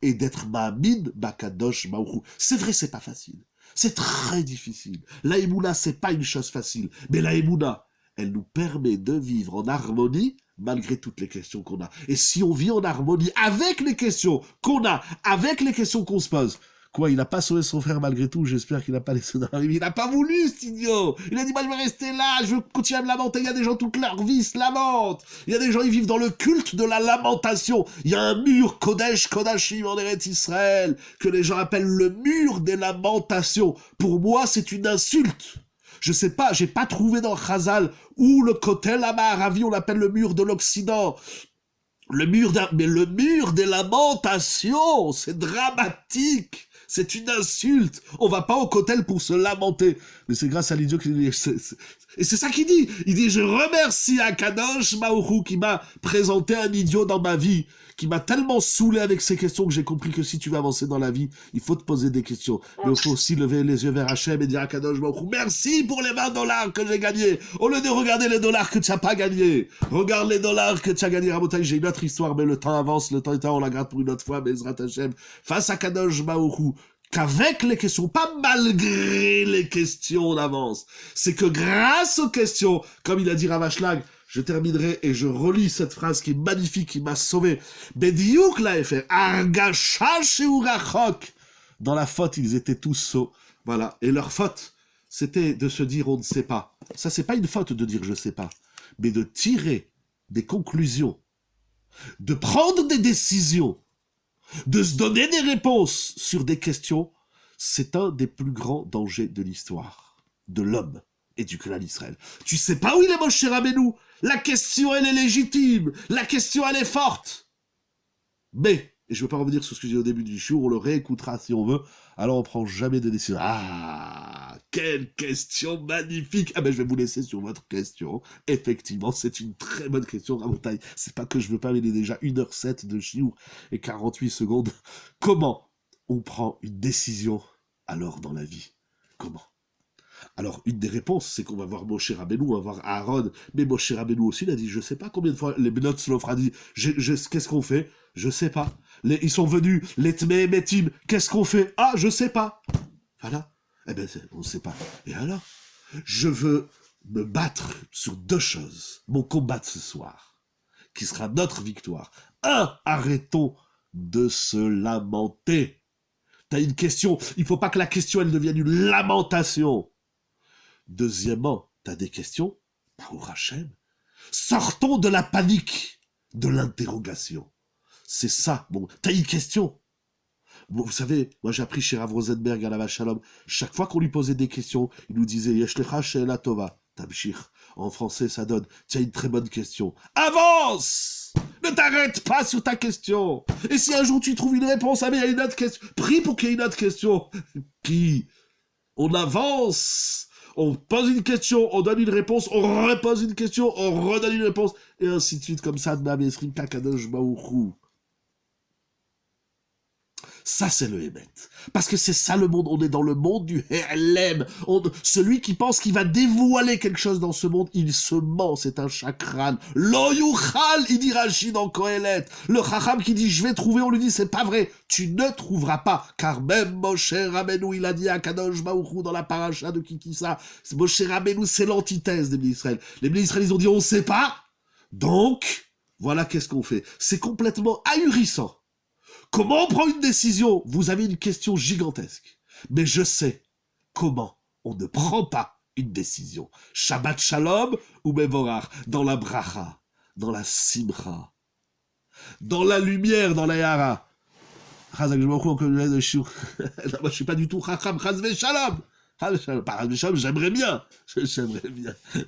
et d'être Ma'amin Bakadosh Baruch Hu. C'est vrai, c'est pas facile. C'est très difficile. La Emouna, c'est pas une chose facile. Mais la Emouna, elle nous permet de vivre en harmonie malgré toutes les questions qu'on a. Et si on vit en harmonie avec les questions qu'on a, avec les questions qu'on se pose, quoi, il n'a pas sauvé son frère malgré tout, j'espère qu'il n'a pas laissé dans la vie. Il n'a pas voulu, cet idiot. Il a dit, moi, je vais rester là, je veux continuer à me lamenter. Il y a des gens, toute leur vie, se lamentent. Il y a des gens, ils vivent dans le culte de la lamentation. Il y a un mur, Kodesh, Kodashim, en Eretz Israël, que les gens appellent le mur des lamentations. Pour moi, c'est une insulte. Je sais pas, j'ai pas trouvé dans Chazal où le Kotel Amaharavi, on l'appelle le mur de l'Occident. Mais le mur des lamentations, c'est dramatique. C'est une insulte. On va pas au Kotel pour se lamenter. Mais c'est grâce à l'idiot qui dit... Et c'est ça qu'il dit. Il dit, je remercie Akadosh Baruch Hu qui m'a présenté un idiot dans ma vie, qui m'a tellement saoulé avec ces questions que j'ai compris que si tu veux avancer dans la vie, il faut te poser des questions. Mais il faut aussi lever les yeux vers Hachem et dire Akadosh Baruch Hu, merci pour les $20 que j'ai gagnés. Au lieu de regarder les dollars que tu n'as pas gagnés, regarde les dollars que tu as gagnés. Rabotai, j'ai une autre histoire, mais le temps avance, le temps est temps, on la garde pour une autre fois, mais Ezrat Hachem, face à Akadosh Baruch Hu, qu'avec les questions, pas malgré les questions, on avance. C'est que grâce aux questions, comme il a dit Ravashlag, je terminerai et je relis cette phrase qui est magnifique, qui m'a sauvé. Bediuk l'a fait. Argacha sheurachok. Dans la faute, ils étaient tous sots. Voilà. Et leur faute, c'était de se dire on ne sait pas. Ça, c'est pas une faute de dire je sais pas, mais de tirer des conclusions, de prendre des décisions, de se donner des réponses sur des questions, c'est un des plus grands dangers de l'histoire, de l'homme et du clan d'Israël. Tu sais pas où il est, Moshe Rabbeinu. La question, elle est légitime. La question, elle est forte. Mais, et je ne veux pas revenir sur ce que j'ai dit au début du show, on le réécoutera si on veut, alors on prend jamais de décision. Ah, quelle question magnifique. Ah ben, je vais vous laisser sur votre question. Effectivement, c'est une très bonne question, Rabotai. C'est pas que je veux pas, mais il est déjà 1h07 de chiour et 48 secondes. Comment on prend une décision alors dans la vie? Comment? Alors, une des réponses, c'est qu'on va voir Moshe Rabbeinu, on va voir Aaron, mais Moshe Rabbeinu aussi, il a dit, je sais pas combien de fois, les Benot Slofra dit, qu'est-ce qu'on fait? Je sais pas. Ils sont venus, les Tmei Metim, qu'est-ce qu'on fait? Ah, je sais pas. Voilà. Eh ben, on sait pas. Et alors? Je veux me battre sur 2 choses. Mon combat de ce soir, qui sera notre victoire. 1, arrêtons de se lamenter. T'as une question, il faut pas que la question, elle devienne une lamentation. Deuxièmement, t'as des questions, Baruch Hashem. Sortons de la panique, de l'interrogation. C'est ça, bon, t'as une question. Bon, vous savez, moi j'ai appris chez Rav Rosenberg à la Shalom, chaque fois qu'on lui posait des questions, il nous disait Yeshlecha She'ela Tova, Tabshir. En français, ça donne, tiens, une très bonne question. Avance! Ne t'arrête pas sur ta question. Et si un jour tu trouves une réponse, ah mais il y a une autre question. Prie pour qu'il y ait une autre question. Qui? On avance. On pose une question, on donne une réponse, on repose une question, on redonne une réponse, et ainsi de suite, comme ça, Nabesrim Kakadosh Baruch. Ça, c'est le Hémet. Parce que c'est ça le monde. On est dans le monde du Helem. Celui qui pense qu'il va dévoiler quelque chose dans ce monde, il se ment. C'est un chakran. Lo yuchal, il dit Rachid dans Kohelet. Le Chacham qui dit je vais trouver, on lui dit c'est pas vrai. Tu ne trouveras pas. Car même Moshe Rabbeinu, il a dit à Kadosh Baruch dans la paracha de Kikissa. Moshe Rabbeinu, c'est l'antithèse des Bnei Israël. Les Bnei Israël, ils ont dit on sait pas. Donc, voilà qu'est-ce qu'on fait. C'est complètement ahurissant. Comment on prend une décision? Vous avez une question gigantesque. Mais je sais comment on ne prend pas une décision. Shabbat Shalom ou Mevorach, dans la bracha, dans la simcha, dans la lumière, dans la yara. Moi, je suis pas du tout chacham, chazve shalom. J'aimerais bien,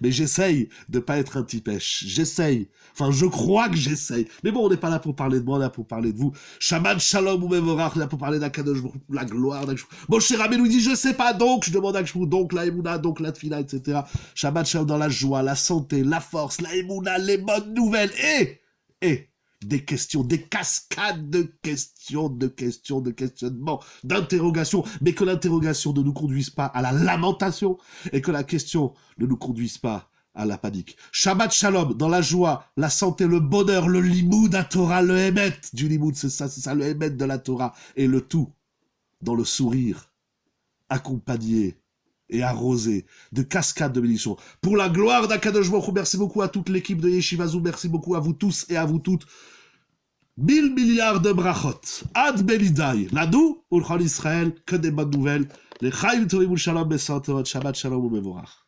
mais j'essaye de pas être un tipèche, j'essaye, enfin je crois que j'essaye, mais bon on n'est pas là pour parler de moi, on est là pour parler de vous. Shabbat Shalom ou Mevorach, on est là pour parler d'Akadosh Baruch Hu, la gloire d'Akadosh Baruch Hu. Mon cher Rabbeinu dit je sais pas, donc je demande à Akadosh Baruch Hu, donc la Emouna, donc la Tfila, etc. Shabbat Shalom dans la joie, la santé, la force, la Emouna, les bonnes nouvelles, et des questions, des cascades de questions, de questionnements, d'interrogations, mais que l'interrogation ne nous conduise pas à la lamentation et que la question ne nous conduise pas à la panique. Shabbat Shalom, dans la joie, la santé, le bonheur, le limoud à Torah, le émet du limoud, c'est ça, le émet de la Torah, et le tout dans le sourire, accompagné et arrosé de cascades de bénédictions. Pour la gloire d'Akadosh Baruch Hu, merci beaucoup à toute l'équipe de Yeshiva Zou, merci beaucoup à vous tous et à vous toutes. 1000 milliards de brachot. Ad Belidaï. Ladou, Ulchon Israël, que des bonnes nouvelles. Les Chaim Tovim Shalom Besot, Shabbat Shalom ou Mevorach.